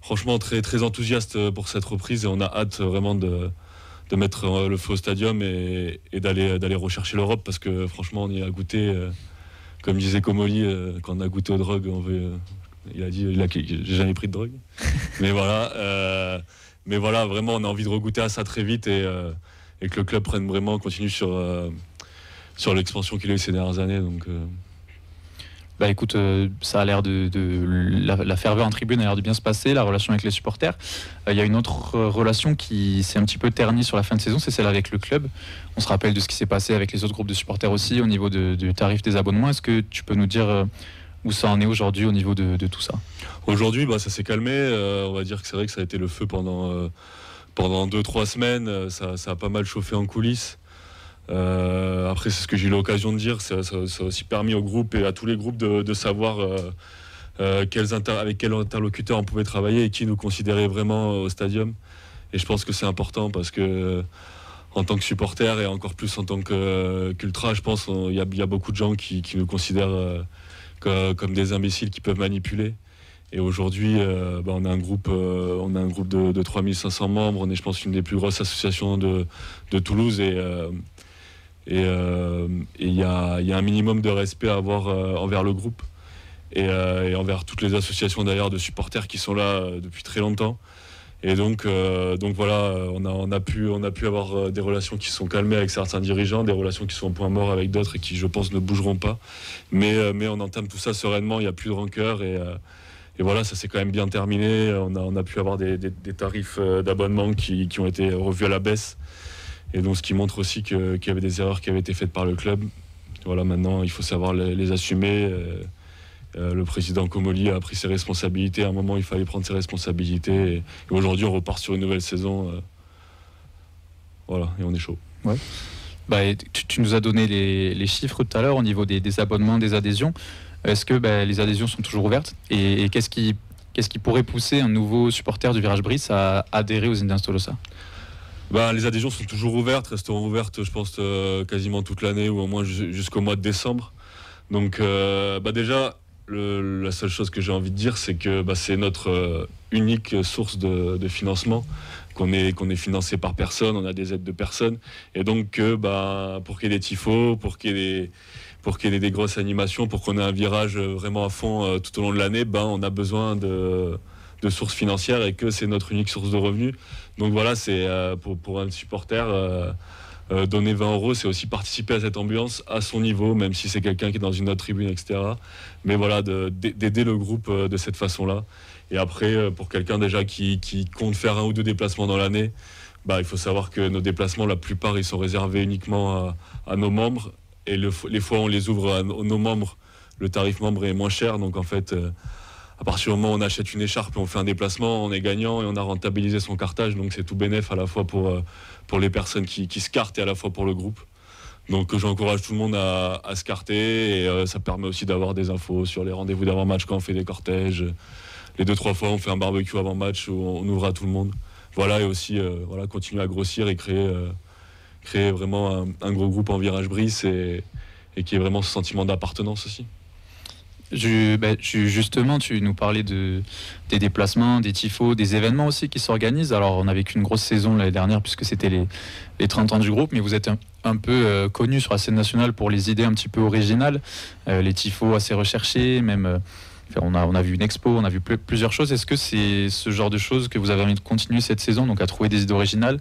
franchement, très, très enthousiaste pour cette reprise. Et on a hâte vraiment de mettre le feu au stadium et d'aller rechercher l'Europe. Parce que franchement, on y a goûté. Comme disait Comoli, quand on a goûté aux drogues, il a dit j'ai jamais pris de drogue. Mais voilà, vraiment, on a envie de regoûter à ça très vite. Et que le club continue sur l'expansion qu'il a eu ces dernières années. Donc, écoute, ça a l'air la ferveur en tribune a l'air de bien se passer, la relation avec les supporters. Il y a une autre relation qui s'est un petit peu ternie sur la fin de saison, c'est celle avec le club. On se rappelle de ce qui s'est passé avec les autres groupes de supporters aussi au niveau du tarif des abonnements. Est-ce que tu peux nous dire où ça en est aujourd'hui au niveau de tout ça? Aujourd'hui, ça s'est calmé. On va dire que c'est vrai que ça a été le feu pendant 2-3 semaines, ça a pas mal chauffé en coulisses. Après, c'est ce que j'ai eu l'occasion de dire, ça a aussi permis au groupe et à tous les groupes de savoir avec quel interlocuteur on pouvait travailler et qui nous considérait vraiment au stadium. Et je pense que c'est important parce que en tant que supporter et encore plus en tant qu'ultra, je pense qu'il y a beaucoup de gens qui nous considèrent comme des imbéciles qui peuvent manipuler. Et aujourd'hui, on a un groupe de 3500 membres. On est, je pense, une des plus grosses associations de Toulouse. Et il y a un minimum de respect à avoir envers le groupe et envers toutes les associations d'ailleurs de supporters qui sont là depuis très longtemps. Et donc voilà, on a pu avoir des relations qui sont calmées avec certains dirigeants, des relations qui sont au point mort avec d'autres et qui, je pense, ne bougeront pas. Mais on entame tout ça sereinement. Il n'y a plus de rancœur et voilà, ça s'est quand même bien terminé. On a pu avoir des tarifs d'abonnement qui ont été revus à la baisse. Et donc, ce qui montre aussi qu'il y avait des erreurs qui avaient été faites par le club. Voilà, maintenant, il faut savoir les assumer. Le président Comoli a pris ses responsabilités. À un moment, il fallait prendre ses responsabilités. Et aujourd'hui, on repart sur une nouvelle saison. Voilà, et on est chaud. Ouais. Tu nous as donné les chiffres tout à l'heure au niveau des abonnements, des adhésions. Est-ce que les adhésions sont toujours ouvertes et qu'est-ce qui pourrait pousser un nouveau supporter du Virage Brice à adhérer aux Indians Tolosa? Les adhésions sont toujours ouvertes, resteront ouvertes, je pense, quasiment toute l'année ou au moins jusqu'au mois de décembre. Donc déjà, la seule chose que j'ai envie de dire, c'est que c'est notre unique source de financement, qu'on est financé par personne, on a des aides de personne. Et donc, pour qu'il y ait des tifos, pour qu'il y ait pour qu'il y ait des grosses animations, pour qu'on ait un virage vraiment à fond tout au long de l'année, on a besoin de sources financières et que c'est notre unique source de revenus. Donc voilà, c'est pour un supporter, donner 20 €, c'est aussi participer à cette ambiance à son niveau, même si c'est quelqu'un qui est dans une autre tribune, etc. Mais voilà, d'aider le groupe de cette façon-là. Et après, pour quelqu'un déjà qui compte faire 1 ou 2 déplacements dans l'année, il faut savoir que nos déplacements, la plupart, ils sont réservés uniquement à nos membres. Et les fois où on les ouvre à nos membres, le tarif membre est moins cher. Donc en fait, à partir du moment où on achète une écharpe et on fait un déplacement, on est gagnant et on a rentabilisé son cartage. Donc c'est tout bénef à la fois pour les personnes qui se cartent et à la fois pour le groupe. Donc j'encourage tout le monde à se carter et ça permet aussi d'avoir des infos sur les rendez-vous d'avant-match quand on fait des cortèges. Les 2-3 fois on fait un barbecue avant-match où on ouvre à tout le monde. Voilà, et aussi continuer à grossir et créer vraiment un gros groupe en virage Brice et qui ait vraiment ce sentiment d'appartenance aussi. Justement, tu nous parlais des déplacements, des tifos, des événements aussi qui s'organisent. Alors, on n'a vécu une grosse saison l'année dernière puisque c'était les 30 ans du groupe, mais vous êtes un peu connu sur la scène nationale pour les idées un petit peu originales, les tifos assez recherchés, même... on a vu une expo, on a vu plusieurs choses. Est-ce que c'est ce genre de choses que vous avez envie de continuer cette saison, donc à trouver des idées originales,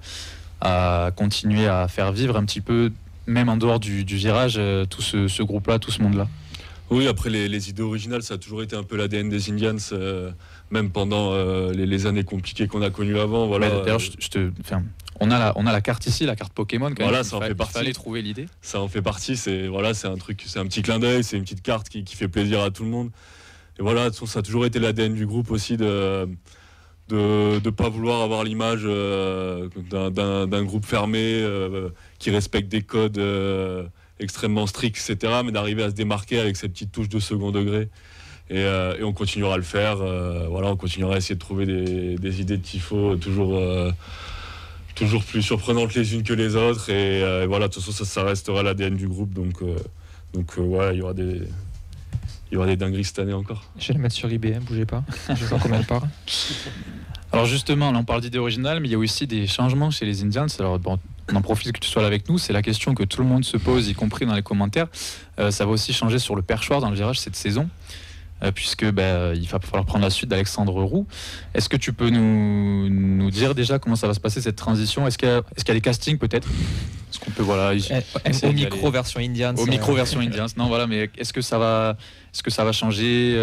à continuer à faire vivre un petit peu, même en dehors du virage, tout ce groupe-là, tout ce monde-là? Oui, après les idées originales, ça a toujours été un peu l'ADN des Indians, même pendant les années compliquées qu'on a connues avant. Voilà. D'ailleurs, on a la carte ici, la carte Pokémon. Quand voilà, même. ça en fait partie. Il fallait trouver l'idée. Ça en fait partie. C'est un truc, c'est un petit clin d'œil, c'est une petite carte qui fait plaisir à tout le monde. Et voilà, ça a toujours été l'ADN du groupe aussi de pas vouloir avoir l'image d'un groupe fermé qui respecte des codes extrêmement stricts, etc. Mais d'arriver à se démarquer avec cette petite touche de second degré. Et on continuera à le faire. On continuera à essayer de trouver des idées de tifo toujours plus surprenantes les unes que les autres. Et voilà, de toute façon, ça restera l'ADN du groupe. Donc il y aura des dingueries cette année encore. Je vais le mettre sur eBay, bougez pas. Je vais voir combien elle part. Alors justement, là on parle d'idées originales, mais il y a aussi des changements chez les Indians. Alors on en profite que tu sois là avec nous. C'est la question que tout le monde se pose, y compris dans les commentaires. Ça va aussi changer sur le perchoir dans le virage cette saison, puisque il va falloir prendre la suite d'Alexandre Roux. Est-ce que tu peux nous dire déjà comment ça va se passer cette transition? Est-ce qu'il y a des castings peut-être? Est-ce qu'on peut au micro version Indians. Au micro version Indians. Non, voilà, mais est-ce que ça va changer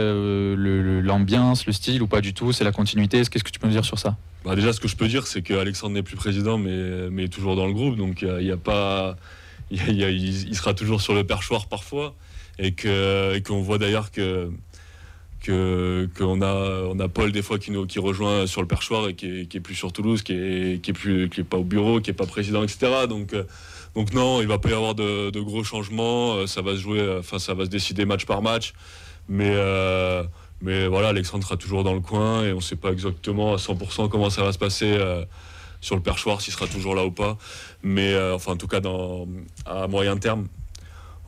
l'ambiance, le style ou pas du tout? C'est la continuité. Qu'est-ce que tu peux nous dire sur ça? Déjà, ce que je peux dire, c'est qu'Alexandre n'est plus président, mais toujours dans le groupe. Donc, il sera toujours sur le perchoir parfois, et qu'on voit d'ailleurs qu'on a Paul des fois qui rejoint sur le perchoir et qui est plus sur Toulouse, qui est pas au bureau, qui est pas président, etc. Donc non, il va pas y avoir de gros changements. Ça va se jouer, ça va se décider match par match. Mais voilà, Alexandre sera toujours dans le coin et on sait pas exactement à 100% comment ça va se passer sur le perchoir, s'il sera toujours là ou pas. Mais en tout cas à moyen terme.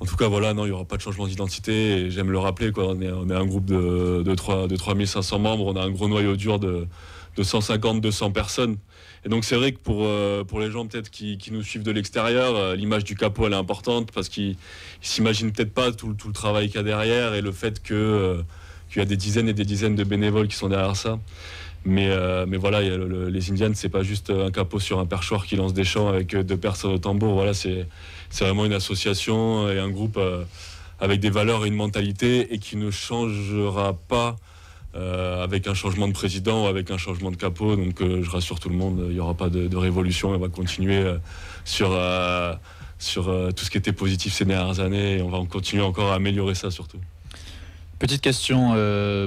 En tout cas, voilà, non, il n'y aura pas de changement d'identité. Et j'aime le rappeler, quoi. On est un groupe de 3500 membres. On a un gros noyau dur de 150-200 personnes. Et donc, c'est vrai que pour les gens peut-être qui nous suivent de l'extérieur, l'image du capot, elle est importante parce qu'ils ne s'imaginent peut-être pas tout le travail qu'il y a derrière et le fait qu'il y a des dizaines et des dizaines de bénévoles qui sont derrière ça. Mais voilà, les Indians, c'est pas juste un capot sur un perchoir qui lance des chants avec 2 personnes au tambour. Voilà, c'est vraiment une association et un groupe avec des valeurs et une mentalité et qui ne changera pas avec un changement de président ou avec un changement de capot. Donc je rassure tout le monde, il n'y aura pas de révolution. On va continuer sur tout ce qui était positif ces dernières années et on va continuer encore à améliorer ça surtout. Petite question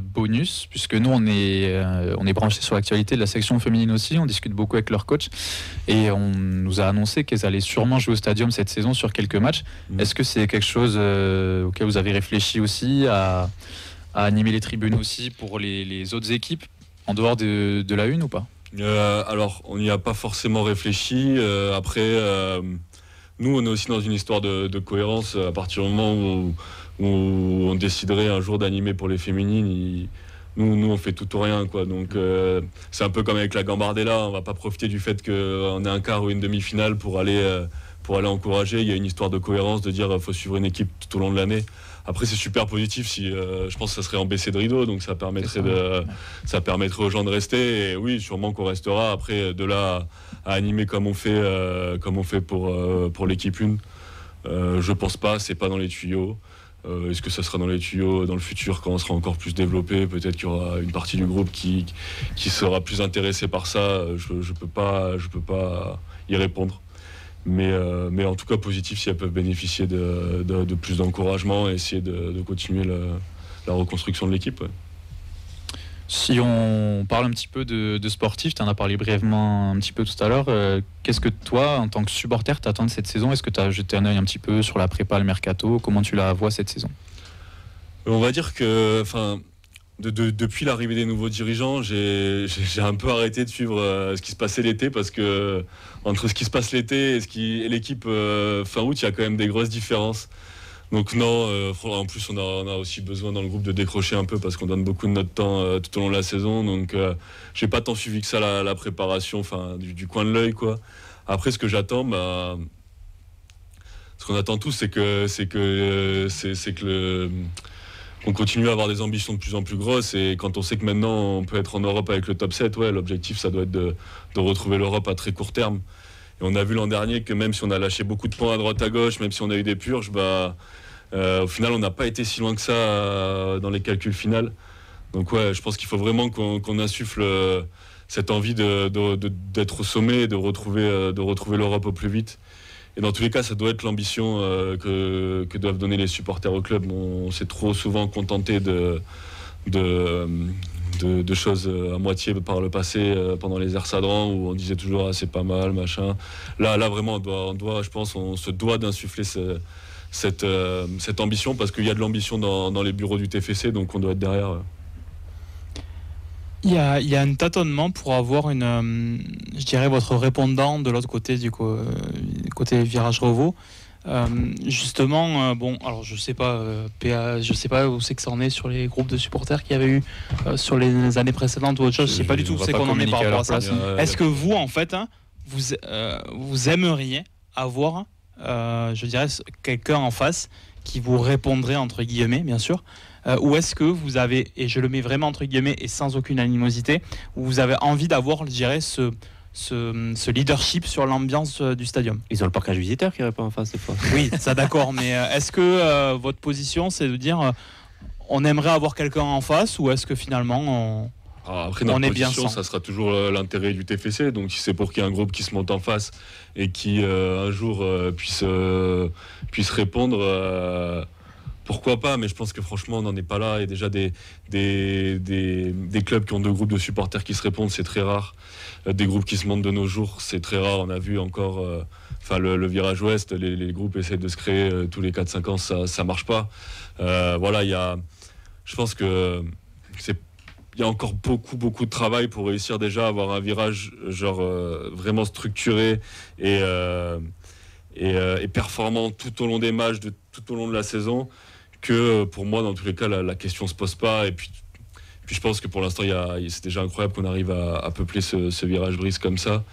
bonus, puisque nous on est branché sur l'actualité de la section féminine aussi, on discute beaucoup avec leur coach et on nous a annoncé qu'elles allaient sûrement jouer au stadium cette saison sur quelques matchs. Est-ce que c'est quelque chose auquel vous avez réfléchi aussi, à animer les tribunes aussi pour les autres équipes en dehors de la une ou pas? Alors on n'y a pas forcément réfléchi. Après, nous on est aussi dans une histoire de cohérence à partir du moment où on déciderait un jour d'animer pour les féminines. Nous on fait tout ou rien, quoi. Donc c'est un peu comme avec la Gambardella, on va pas profiter du fait qu'on ait un quart ou une demi-finale pour aller aller encourager. Il y a une histoire de cohérence, de dire qu'il faut suivre une équipe tout au long de l'année. Après, c'est super positif si je pense que ça serait en baissé de rideau, donc ça permettrait aux gens de rester. Et oui, sûrement qu'on restera. Après, de là à animer comme on fait pour l'équipe 1, je pense pas, c'est pas dans les tuyaux. Est-ce que ça sera dans les tuyaux dans le futur quand on sera encore plus développé? Peut-être qu'il y aura une partie du groupe qui sera plus intéressée par ça. Je peux pas y répondre. Mais en tout cas positif si elles peuvent bénéficier de plus d'encouragement et essayer de continuer la reconstruction de l'équipe. Ouais. Si on parle un petit peu de sportif, tu en as parlé brièvement un petit peu tout à l'heure, qu'est-ce que toi, en tant que supporter, t'attends de cette saison? Est-ce que tu as jeté un œil un petit peu sur la prépa, le mercato? Comment tu la vois cette saison? On va dire que depuis l'arrivée des nouveaux dirigeants, j'ai un peu arrêté de suivre ce qui se passait l'été parce que entre ce qui se passe l'été et l'équipe fin août, il y a quand même des grosses différences. Donc non, en plus on a aussi besoin dans le groupe de décrocher un peu parce qu'on donne beaucoup de notre temps tout au long de la saison. Donc j'ai pas tant suivi que ça la préparation, du coin de l'œil quoi. Après ce que j'attends, ce qu'on attend tous, c'est que on continue à avoir des ambitions de plus en plus grosses. Et quand on sait que maintenant on peut être en Europe avec le top 7, l'objectif ça doit être de retrouver l'Europe à très court terme. Et on a vu l'an dernier que même si on a lâché beaucoup de points à droite à gauche, même si on a eu des purges, au final on n'a pas été si loin que ça dans les calculs finaux. Donc je pense qu'il faut vraiment qu'on insuffle cette envie d'être au sommet, de retrouver l'Europe au plus vite. Et dans tous les cas, ça doit être l'ambition que doivent donner les supporters au club. On s'est trop souvent contenté de choses à moitié par le passé pendant les airs Sadran où on disait toujours c'est pas mal machin. Là vraiment on se doit d'insuffler cette ambition parce qu'il y a de l'ambition dans les bureaux du TFC, donc on doit être derrière. Il y a un tâtonnement pour avoir je dirais votre répondant de l'autre côté du côté virage Revaux. Justement, alors je sais pas où c'est que ça en est sur les groupes de supporters qu'il y avait eu sur les années précédentes ou autre chose. Je sais pas du tout où c'est qu'on en est par rapport à ça. Est-ce que vous, en fait, vous aimeriez avoir, je dirais, quelqu'un en face qui vous répondrait entre guillemets, bien sûr, ou est-ce que vous avez, et je le mets vraiment entre guillemets et sans aucune animosité, où vous avez envie d'avoir, je dirais, ce leadership sur l'ambiance du stadium? Ils ont le parcage visiteur qui répond en face des fois. Oui, ça d'accord, mais est-ce que votre position c'est de dire on aimerait avoir quelqu'un en face ou est-ce que finalement après notre on est bien position, sans? Ça sera toujours l'intérêt du TFC, donc si c'est pour qu'il y ait un groupe qui se monte en face et qui un jour puisse répondre, pourquoi pas, mais je pense que franchement on n'en est pas là. Il y a déjà des clubs qui ont 2 groupes de supporters qui se répondent, c'est très rare. Des groupes qui se montent de nos jours, c'est très rare. On a vu encore le virage ouest, les groupes essaient de se créer tous les 4-5 ans, ça marche pas. Je pense que il y a encore beaucoup de travail pour réussir déjà à avoir un virage vraiment structuré et performant tout au long des matchs, tout au long de la saison, que pour moi dans tous les cas la question se pose pas. Et puis je pense que pour l'instant c'est déjà incroyable qu'on arrive à peupler ce virage brise comme ça,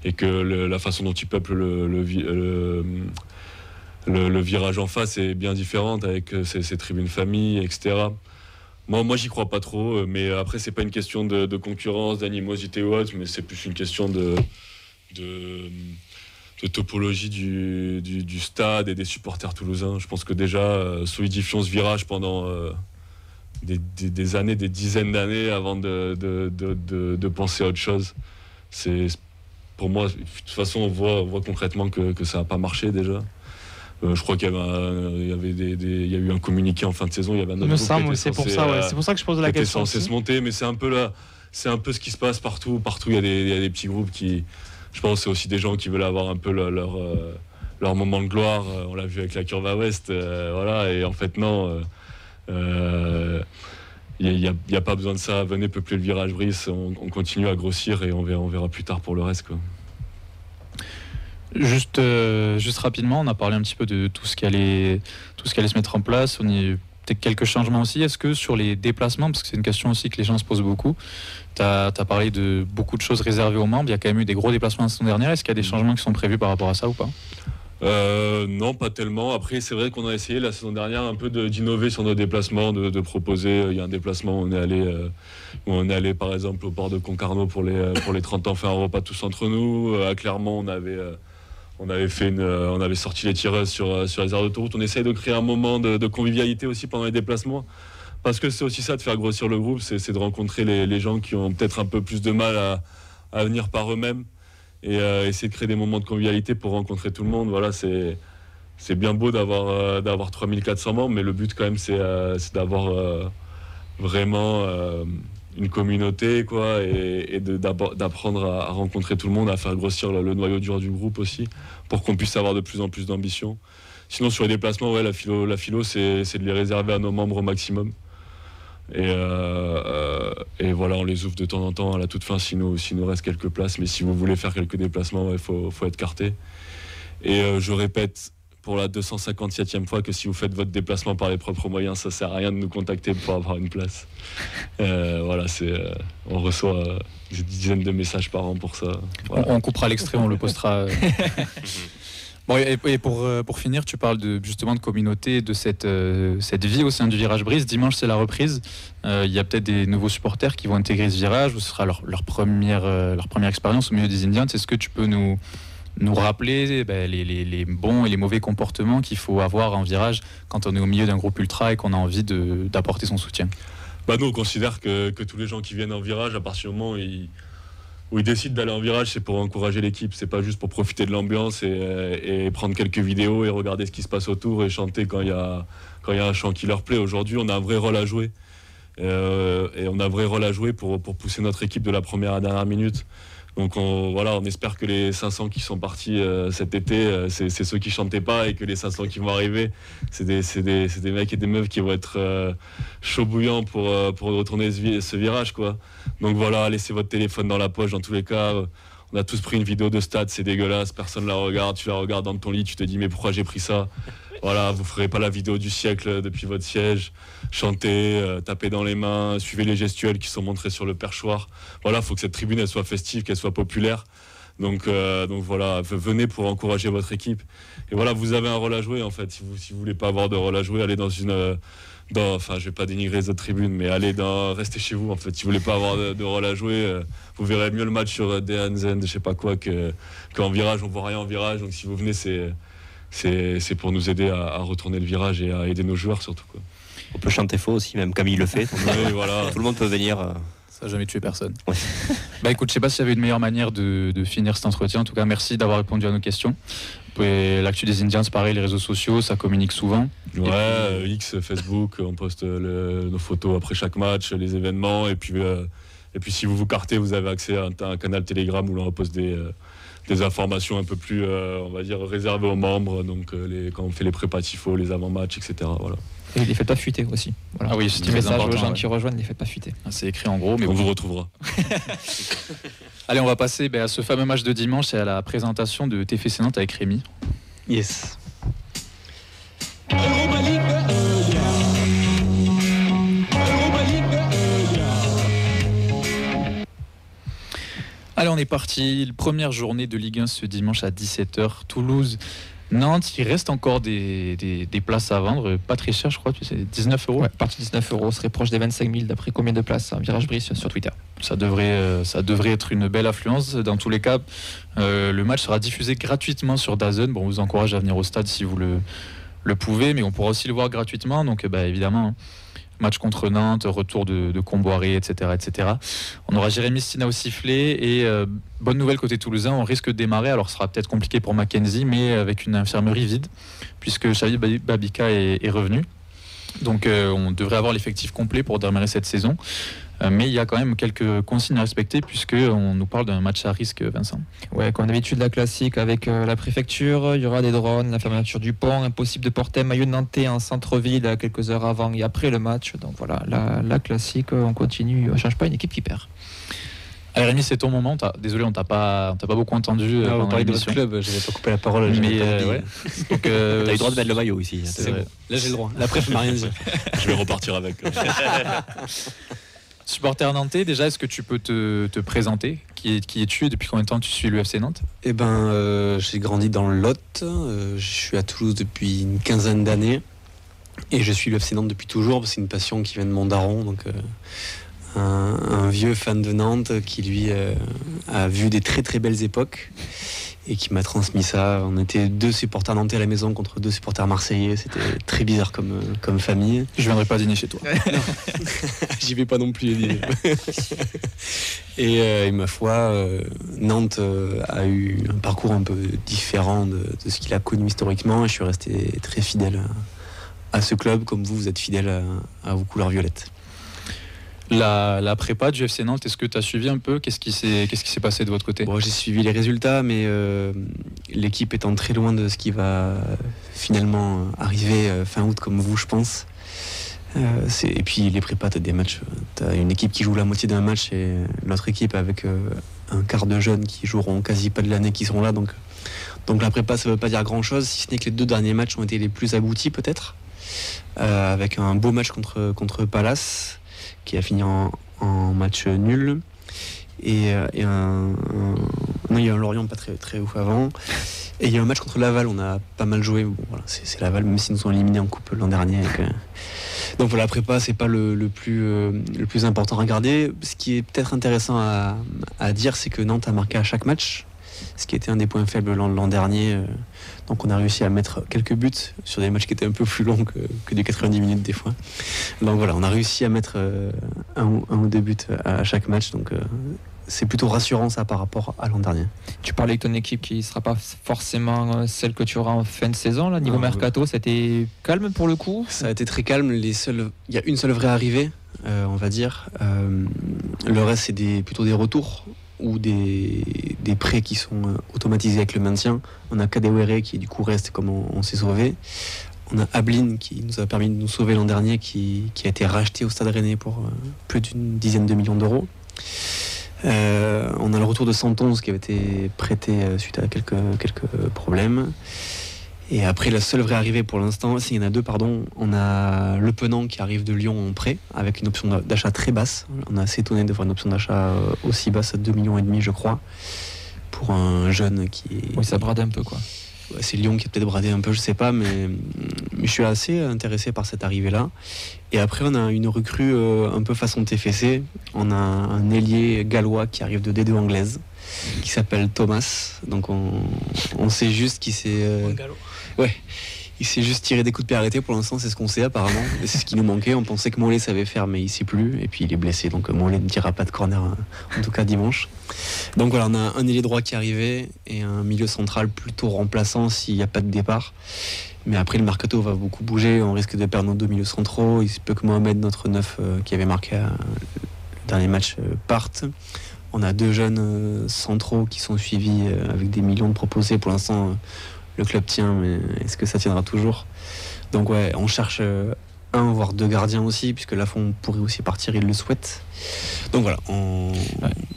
et que la façon dont il peuple le virage en face est bien différente avec ses tribunes famille, etc. Moi j'y crois pas trop, mais après c'est pas une question de concurrence, d'animosité ou autre, mais c'est plus une question de topologie du stade et des supporters toulousains. Je pense que déjà solidifions ce virage pendant des années, des dizaines d'années avant de penser à autre chose. Pour moi, de toute façon, on voit concrètement que ça n'a pas marché déjà. Je crois qu'il y a eu un communiqué en fin de saison. Il y avait un autre groupe c'est pour ça que je pose la question. Censé se monter, mais c'est un peu ce qui se passe partout. Partout, il y a des petits groupes qui, je pense, c'est aussi des gens qui veulent avoir un peu leur moment de gloire. On l'a vu avec la Curva Ouest, et en fait non. Il n'y a pas besoin de ça. Venez peupler le virage Brice, on continue à grossir et on verra plus tard pour le reste, quoi. Juste rapidement, on a parlé un petit peu de tout ce qui allait se mettre en place. On y a peut-être quelques changements aussi. Est-ce que sur les déplacements, parce que c'est une question aussi que les gens se posent beaucoup, tu as parlé de beaucoup de choses réservées aux membres, il y a quand même eu des gros déplacements la saison dernière. Est-ce qu'il y a des changements qui sont prévus par rapport à ça ou pas? Non, pas tellement. Après, c'est vrai qu'on a essayé la saison dernière un peu d'innover sur nos déplacements, de proposer. Il y a un déplacement où on est allé par exemple au port de Concarneau pour les 30 ans, faire un repas tous entre nous. À Clermont, on avait sorti les tireuses sur les aires d'autoroute. On essaye de créer un moment de convivialité aussi pendant les déplacements. Parce que c'est aussi ça, de faire grossir le groupe, c'est de rencontrer les gens qui ont peut-être un peu plus de mal à venir par eux-mêmes. Et essayer de créer des moments de convivialité pour rencontrer tout le monde. Voilà, c'est bien beau d'avoir 3400 membres, mais le but quand même c'est d'avoir vraiment une communauté, quoi, et d'apprendre à rencontrer tout le monde, à faire grossir le noyau dur du groupe aussi, pour qu'on puisse avoir de plus en plus d'ambition. Sinon sur les déplacements, ouais, la philo c'est de les réserver à nos membres au maximum. Et voilà, on les ouvre de temps en temps à la toute fin s'il nous reste quelques places. Mais si vous voulez faire quelques déplacements, il faut être carté. Et je répète pour la 257e fois que si vous faites votre déplacement par les propres moyens, ça sert à rien de nous contacter pour avoir une place. Voilà, on reçoit des dizaines de messages par an pour ça. Voilà. On coupera l'extrait, on le postera. Bon, et pour finir, tu parles justement de communauté, de cette vie au sein du Virage Brise. Dimanche, c'est la reprise. Il y a peut-être des nouveaux supporters qui vont intégrer ce virage, ou ce sera leur première expérience au milieu des Indians. Est-ce que tu peux nous rappeler les bons et les mauvais comportements qu'il faut avoir en virage quand on est au milieu d'un groupe ultra et qu'on a envie d'apporter son soutien? Nous, on considère que tous les gens qui viennent en virage, à partir du moment où ils décident d'aller en virage, c'est pour encourager l'équipe, c'est pas juste pour profiter de l'ambiance et prendre quelques vidéos et regarder ce qui se passe autour et chanter quand il y a un chant qui leur plaît. Aujourd'hui, on a un vrai rôle à jouer. Et on a un vrai rôle à jouer pour pousser notre équipe de la première à la dernière minute. Donc on espère que les 500 qui sont partis cet été, c'est ceux qui chantaient pas, et que les 500 qui vont arriver, c'est des mecs et des meufs qui vont être chauds bouillants pour retourner ce virage, quoi. Donc voilà, laissez votre téléphone dans la poche dans tous les cas. On a tous pris une vidéo de stade, c'est dégueulasse, personne la regarde, tu la regardes dans ton lit, tu te dis mais pourquoi j'ai pris ça? Voilà, vous ferez pas la vidéo du siècle depuis votre siège. Chantez, tapez dans les mains, suivez les gestuels qui sont montrés sur le perchoir. Voilà, faut que cette tribune elle soit festive, qu'elle soit populaire. Donc voilà, venez pour encourager votre équipe. Et voilà, vous avez un rôle à jouer en fait. Si vous voulez pas avoir de rôle à jouer, allez enfin, je vais pas dénigrer les autres tribunes, mais restez chez vous en fait. Si vous voulez pas avoir de rôle à jouer, vous verrez mieux le match sur DNZ, je sais pas quoi, qu'en virage. On voit rien en virage. Donc si vous venez, c'est pour nous aider à retourner le virage et à aider nos joueurs surtout, quoi. On peut chanter faux aussi, même Camille le fait. Oui, voilà. Tout le monde peut venir. Ça n'a jamais tué personne. Ouais. Écoute, je sais pas s'il y avait une meilleure manière de finir cet entretien. En tout cas, merci d'avoir répondu à nos questions. L'actu des Indians, c'est pareil, les réseaux sociaux, ça communique souvent. Ouais, X, Facebook, on poste nos photos après chaque match, les événements. Et puis si vous cartez, vous avez accès à un canal Telegram où l'on repose des informations un peu plus, on va dire, réservées aux membres. Donc quand on fait les préparatifs, les avant-matchs, etc. Voilà. Et les faites pas fuiter aussi. Voilà. Ah oui, c'est petit message aux gens qui rejoignent, les faites pas fuiter. C'est écrit en gros, mais on vous retrouvera. Allez, on va passer à ce fameux match de dimanche et à la présentation de TFC Nantes avec Rémi. Yes. Allez, on est parti. Première journée de Ligue 1 ce dimanche à 17h. Toulouse, Nantes. Il reste encore des places à vendre. Pas très cher, je crois. C'est 19 €. Ouais, partie 19 €. Serait proche des 25 000 d'après combien de places un Virage Brise sur Twitter. Ça devrait être une belle affluence. Dans tous les cas, le match sera diffusé gratuitement sur DAZN. Bon, on vous encourage à venir au stade si vous le pouvez, mais on pourra aussi le voir gratuitement. Donc, évidemment, match contre Nantes, retour de Comboiré, etc., etc. On aura Jérémy Stina au sifflet et bonne nouvelle côté toulousain, on risque de démarrer. Alors, ce sera peut-être compliqué pour Mackenzie, mais avec une infirmerie vide, puisque Xavi Babika est revenu. Donc, on devrait avoir l'effectif complet pour démarrer cette saison. Mais il y a quand même quelques consignes à respecter puisqu'on nous parle d'un match à risque, Vincent. Ouais, comme d'habitude, la classique avec la préfecture, il y aura des drones, la fermeture du pont, impossible de porter un maillot nantais en centre-ville à quelques heures avant et après le match. Donc voilà, la classique, on continue, on ne change pas une équipe qui perd. Allez Rémi, c'est ton moment. Désolé, on t'a pas beaucoup entendu. On parlait de votre club, j'avais pas coupé la parole. Mais ouais. Donc, t'as eu le droit de mettre le maillot ici. C'est bon. Là j'ai le droit. La préf m'a rien dit. Je vais repartir avec. Supporter nantais, déjà, est-ce que tu peux te présenter ? Qui es-tu et depuis combien de temps tu suis le FC Nantes ? J'ai grandi dans le Lot. Je suis à Toulouse depuis une quinzaine d'années. Et je suis le FC Nantes depuis toujours. C'est une passion qui vient de mon daron. Donc, un vieux fan de Nantes qui, lui, a vu des très très belles époques. Et qui m'a transmis ça. On était 2 supporters nantais à la maison contre 2 supporters marseillais. C'était très bizarre comme famille. Je viendrai pas dîner chez toi. J'y vais pas non plus dîner. Et ma foi, Nantes a eu un parcours un peu différent de ce qu'il a connu historiquement. Et je suis resté très fidèle à ce club, comme vous êtes fidèle à vos couleurs violettes. La prépa du FC Nantes, est-ce que tu as suivi un peu ? Qu'est-ce qui s'est passé de votre côté ? J'ai suivi les résultats, mais l'équipe étant très loin de ce qui va finalement arriver fin août, comme vous, je pense. Et puis les prépas, tu as des matchs. Tu as une équipe qui joue la moitié d'un match et l'autre équipe avec un quart de jeunes qui joueront quasi pas de l'année qui seront là. Donc la prépa, ça ne veut pas dire grand-chose, si ce n'est que les 2 derniers matchs ont été les plus aboutis peut-être. Avec un beau match contre Palace, qui a fini en match nul, et il y a un Lorient pas très, très ouf avant, et il y a un match contre Laval, on a pas mal joué. Bon, voilà, c'est Laval, même s'ils nous ont éliminés en coupe l'an dernier. Donc voilà, la prépa, c'est pas le plus important à regarder. Ce qui est peut-être intéressant à dire, c'est que Nantes a marqué à chaque match, ce qui était un des points faibles l'an dernier. Donc on a réussi à mettre quelques buts sur des matchs qui étaient un peu plus longs que des 90 minutes des fois. Donc voilà, on a réussi à mettre un ou 2 buts à chaque match. Donc c'est plutôt rassurant ça par rapport à l'an dernier. Tu parlais de ton équipe qui ne sera pas forcément celle que tu auras en fin de saison. Là, niveau mercato, ça a été calme pour le coup ? Ça a été très calme. Il y a une seule vraie arrivée, on va dire. Le reste, c'est plutôt des retours ou des prêts qui sont automatisés avec le maintien. On a Kadewere qui du coup reste comme on s'est sauvé. On a Ablin qui nous a permis de nous sauver l'an dernier, qui a été racheté au Stade Rennais pour plus d'une dizaine de millions d'euros. On a le retour de Santon qui avait été prêté suite à quelques problèmes. Et après, la seule vraie arrivée pour l'instant, il y en a 2, pardon. On a Le Penant qui arrive de Lyon en prêt, avec une option d'achat très basse. On est assez étonné de voir une option d'achat aussi basse à 2,5 millions, je crois, pour un jeune qui est... Oui, ça brade un peu, quoi. Ouais, c'est Lyon qui a peut-être bradé un peu, je sais pas, mais je suis assez intéressé par cette arrivée-là. Et après, on a une recrue un peu façon TFC. On a un ailier gallois qui arrive de D2 anglaise, qui s'appelle Thomas. Donc on sait juste qu'il s'est... Ouais, il s'est juste tiré des coups de pied arrêtés pour l'instant, c'est ce qu'on sait apparemment. Et c'est ce qui nous manquait. On pensait que Mollet savait faire, mais il sait plus. Et puis il est blessé, donc Mollet ne tirera pas de corner, en tout cas dimanche. Donc voilà, on a un ailier droit qui est arrivé et un milieu central plutôt remplaçant s'il n'y a pas de départ. Mais après, le mercato va beaucoup bouger. On risque de perdre nos 2 milieux centraux. Il se peut que Mohamed, notre neuf qui avait marqué le dernier match, parte. On a 2 jeunes centraux qui sont suivis avec des millions de proposés. Pour l'instant, le club tient, mais est-ce que ça tiendra toujours ? Donc ouais, on cherche 1 voire 2 gardiens aussi, puisque Lafont pourrait aussi partir, il le souhaite. Donc voilà,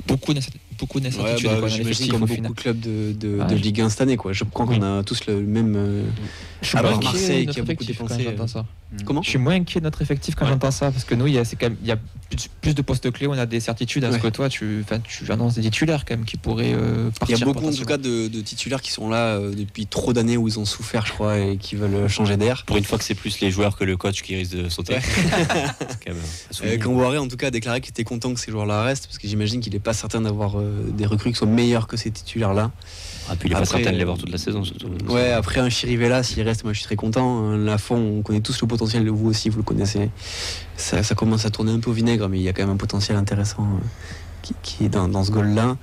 beaucoup d'incertitudes. J'imagine comme beaucoup de clubs de Ligue 1 cette année, quoi. Je crois qu'on a tous le même... à part Marseille qui a beaucoup dépensé. Comment ? Je suis moins inquiet de notre effectif quand j'entends ça, parce que nous, il y a plus de postes clés, on a des certitudes, alors que toi, tu annonces des titulaires quand même qui pourraient partir. Il y a beaucoup en tout cas de titulaires qui sont là depuis trop d'années où ils ont souffert, je crois, et qui veulent changer d'air. Pour une fois que c'est plus les joueurs que le coach qui risque de sauter. Camboiré en tout cas a déclaré qu'il était content que ces joueurs-là restent, parce que j'imagine qu'il n'est pas certain d'avoir des recrues qui sont meilleures que ces titulaires-là. Ah, puis il n'est pas certain de les voir toute la saison surtout. Ouais, après un Chirivella, s'il reste, moi je suis très content. Lafont, on connaît tous le potentiel, vous aussi vous le connaissez. Ça commence à tourner un peu au vinaigre, mais il y a quand même un potentiel intéressant qui est dans ce goal-là.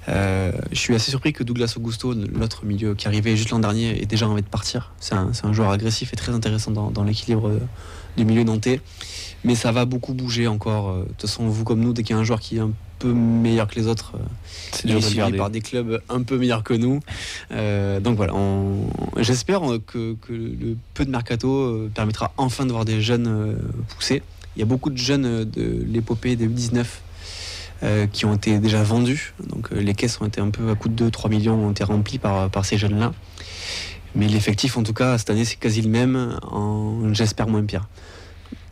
Je suis assez surpris que Douglas Augusto, l'autre milieu qui arrivait juste l'an dernier, ait déjà envie de partir. C'est un joueur agressif et très intéressant dans l'équilibre du milieu nantais. Mais ça va beaucoup bouger encore. De toute façon, vous comme nous, dès qu'il y a un joueur qui est un peu meilleur que les autres, il est suivi par des clubs un peu meilleurs que nous. Donc voilà, j'espère que le peu de mercato permettra enfin de voir des jeunes pousser. Il y a beaucoup de jeunes de l'épopée des U19 qui ont été déjà vendus. Donc les caisses ont été un peu à coût de 2-3 millions ont été remplies par ces jeunes-là. Mais l'effectif, en tout cas, cette année, c'est quasi le même, j'espère moins pire.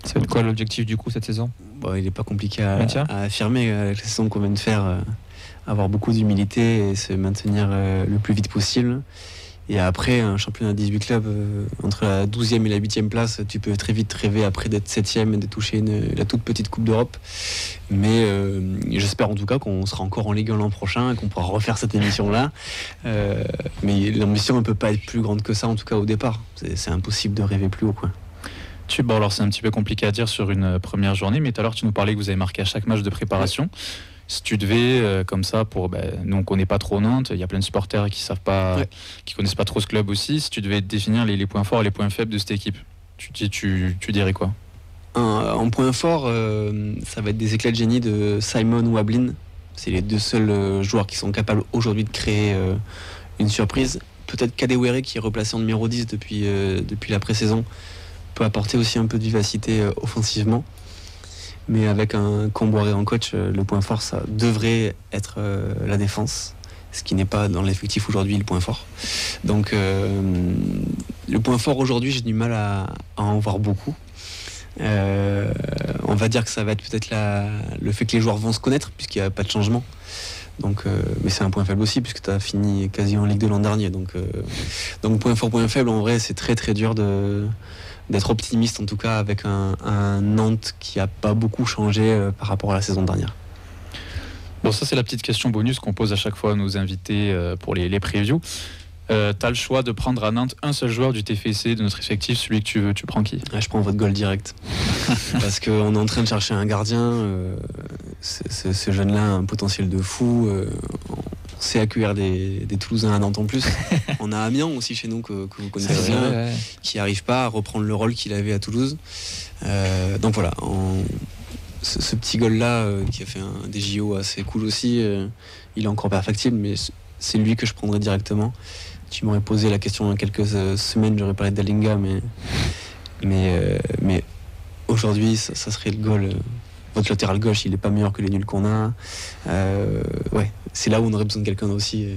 Ça va être quoi l'objectif du coup cette saison? Il n'est pas compliqué à affirmer avec la saison qu'on vient de faire. Avoir beaucoup d'humilité et se maintenir le plus vite possible. Et après, un championnat 18 clubs, entre la 12e et la 8e place, tu peux très vite rêver après d'être 7e et de toucher la toute petite Coupe d'Europe. Mais j'espère en tout cas qu'on sera encore en Ligue 1 l'an prochain et qu'on pourra refaire cette émission-là. Mais l'ambition ne peut pas être plus grande que ça, en tout cas au départ. C'est impossible de rêver plus haut, quoi. Alors c'est un petit peu compliqué à dire sur une première journée, mais tout à l'heure tu nous parlais que vous avez marqué à chaque match de préparation. Si tu devais, comme ça, nous on connaît pas trop Nantes, il y a plein de supporters qui savent pas, qui connaissent pas trop ce club aussi. Si tu devais définir les points forts et les points faibles de cette équipe, tu dirais quoi? En point fort, ça va être des éclats de génie de Simon ou Ablin. C'est les deux seuls joueurs qui sont capables aujourd'hui de créer une surprise. Peut-être Kadewere qui est replacé en numéro 10 depuis la pré-saison peut apporter aussi un peu de vivacité offensivement. Mais avec un Comboiré en coach, le point fort, ça devrait être la défense, ce qui n'est pas dans l'effectif aujourd'hui le point fort. Donc le point fort aujourd'hui, j'ai du mal à en voir beaucoup. On va dire que ça va être peut-être le fait que les joueurs vont se connaître, puisqu'il n'y a pas de changement. Donc, mais c'est un point faible aussi, puisque tu as fini quasi en Ligue 2 l'an dernier. Donc point fort, point faible, en vrai, c'est très très dur d'être optimiste, en tout cas avec un Nantes qui n'a pas beaucoup changé par rapport à la saison dernière. Bon, ça c'est la petite question bonus qu'on pose à chaque fois à nos invités pour les previews. Tu as le choix de prendre à Nantes un seul joueur du TFC, de notre effectif, celui que tu veux, tu prends qui? Je prends votre goal direct. Parce qu'on est en train de chercher un gardien. Ce jeune-là a un potentiel de fou. On sait accueillir des Toulousains à Nantes en plus. On a Amiens aussi chez nous que vous connaissez bien, qui n'arrive pas à reprendre le rôle qu'il avait à Toulouse. Donc voilà, ce petit goal-là qui a fait des JO assez cool aussi, il est encore perfectible, mais c'est lui que je prendrais directement. Tu m'aurais posé la question il y a quelques semaines, j'aurais parlé d'Alinga, mais aujourd'hui, ça serait le goal. Votre latéral gauche, il n'est pas meilleur que les nuls qu'on a. C'est là où on aurait besoin de quelqu'un aussi.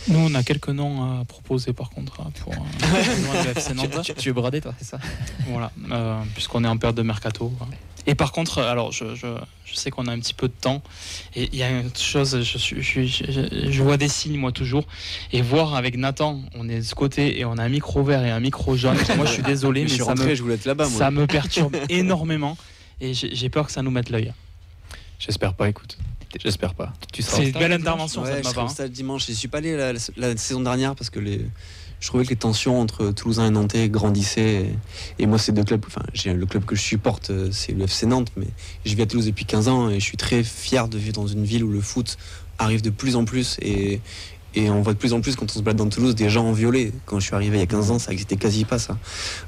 Nous, on a quelques noms à proposer par contre pour le FC Nantes. Tu es bradé, toi, c'est ça? Voilà, puisqu'on est en période de mercato. Et par contre, alors je sais qu'on a un petit peu de temps, et il y a une chose, je vois des signes moi toujours, et voir avec Nathan, on est de ce côté et on a un micro vert et un micro jaune. Moi, je suis désolé, mais ça me perturbe énormément, et j'ai peur que ça nous mette l'œil. J'espère pas, écoute. J'espère pas. C'est une belle intervention, ça de ma part. Je serai au stade dimanche. Je suis pas allé la saison dernière parce que je trouvais que les tensions entre Toulousain et Nantais grandissaient. Et moi, c'est deux clubs. Enfin, le club que je supporte, c'est le FC Nantes, mais je vis à Toulouse depuis 15 ans et je suis très fier de vivre dans une ville où le foot arrive de plus en plus et on voit de plus en plus quand on se balade dans Toulouse des gens en violet. Quand je suis arrivé il y a 15 ans, ça n'existait quasi pas, ça.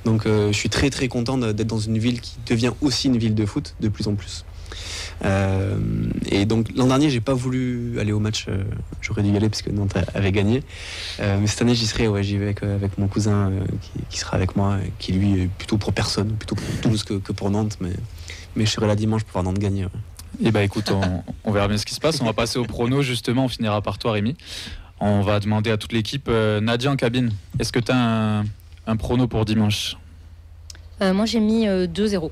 Donc je suis très très content d'être dans une ville qui devient aussi une ville de foot de plus en plus. Et donc l'an dernier j'ai pas voulu aller au match, j'aurais dû y aller parce que Nantes avait gagné, mais cette année j'y serai, j'y vais avec mon cousin qui sera avec moi, qui lui est plutôt pour personne, plutôt pour Toulouse que pour Nantes, mais je serai là dimanche pour voir Nantes gagner. Et écoute, on verra bien ce qui se passe. On va passer au prono justement, on finira par toi Rémi. On va demander à toute l'équipe. Nadia en cabine, est-ce que tu as un prono pour dimanche? Moi j'ai mis 2-0.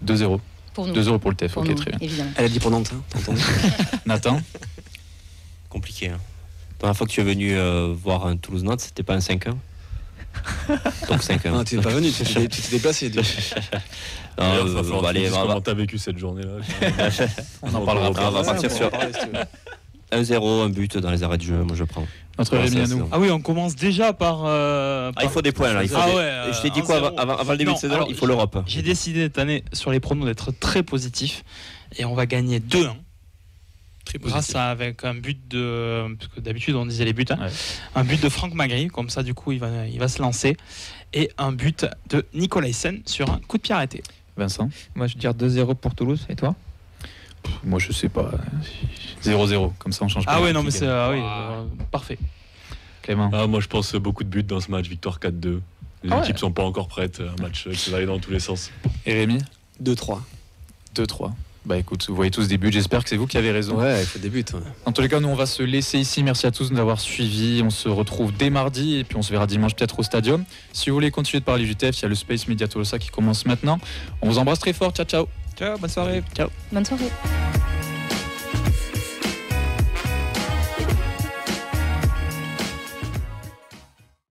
2-0 pour nous. 2-0 pour le TF, pour ok, nous, très bien. Évidemment. Elle a dit pour Nantes, t'as entendu? Nathan? Compliqué. La dernière fois que tu es venu voir un Toulouse-Nantes, c'était pas un 5-1? Donc 5-1. Non, tu n'es pas venu, tu t'es déplacé. Comment t'as vécu cette journée-là? On en parlera après. On va partir sur 1-0, un but dans les arrêts de jeu, moi je prends. Notre Rémi à nous. Ah oui, on commence déjà par... il faut des points là. Je t'ai dit quoi avant le début de saison? Il faut l'Europe. J'ai décidé cette année sur les pronos d'être très positif et on va gagner 2-1. Grâce avec un but parce que d'habitude on disait les buts, un but de Franck Magri, comme ça du coup il va se lancer, et un but de Nicolaisen sur un coup de pied arrêté. Vincent? Moi je veux dire 2-0 pour Toulouse, et toi? Moi je sais pas, 0-0, comme ça on change pas. Ah ouais, non mais c'est parfait. Clément? Moi je pense beaucoup de buts dans ce match, victoire 4-2. Les équipes sont pas encore prêtes, un match qui va aller dans tous les sens. Et Rémi? 2-3. 2-3. Bah écoute, vous voyez tous des buts, j'espère que c'est vous qui avez raison. Ouais, il faut des buts. Ouais. En tous les cas, nous on va se laisser ici. Merci à tous de nous avoir suivis. On se retrouve dès mardi et puis on se verra dimanche peut-être au Stadium. Si vous voulez continuer de parler du TEF, il y a le Space Media Tolosa qui commence maintenant. On vous embrasse très fort. Ciao, ciao. Ciao, bonne soirée. Ciao. Bonne soirée.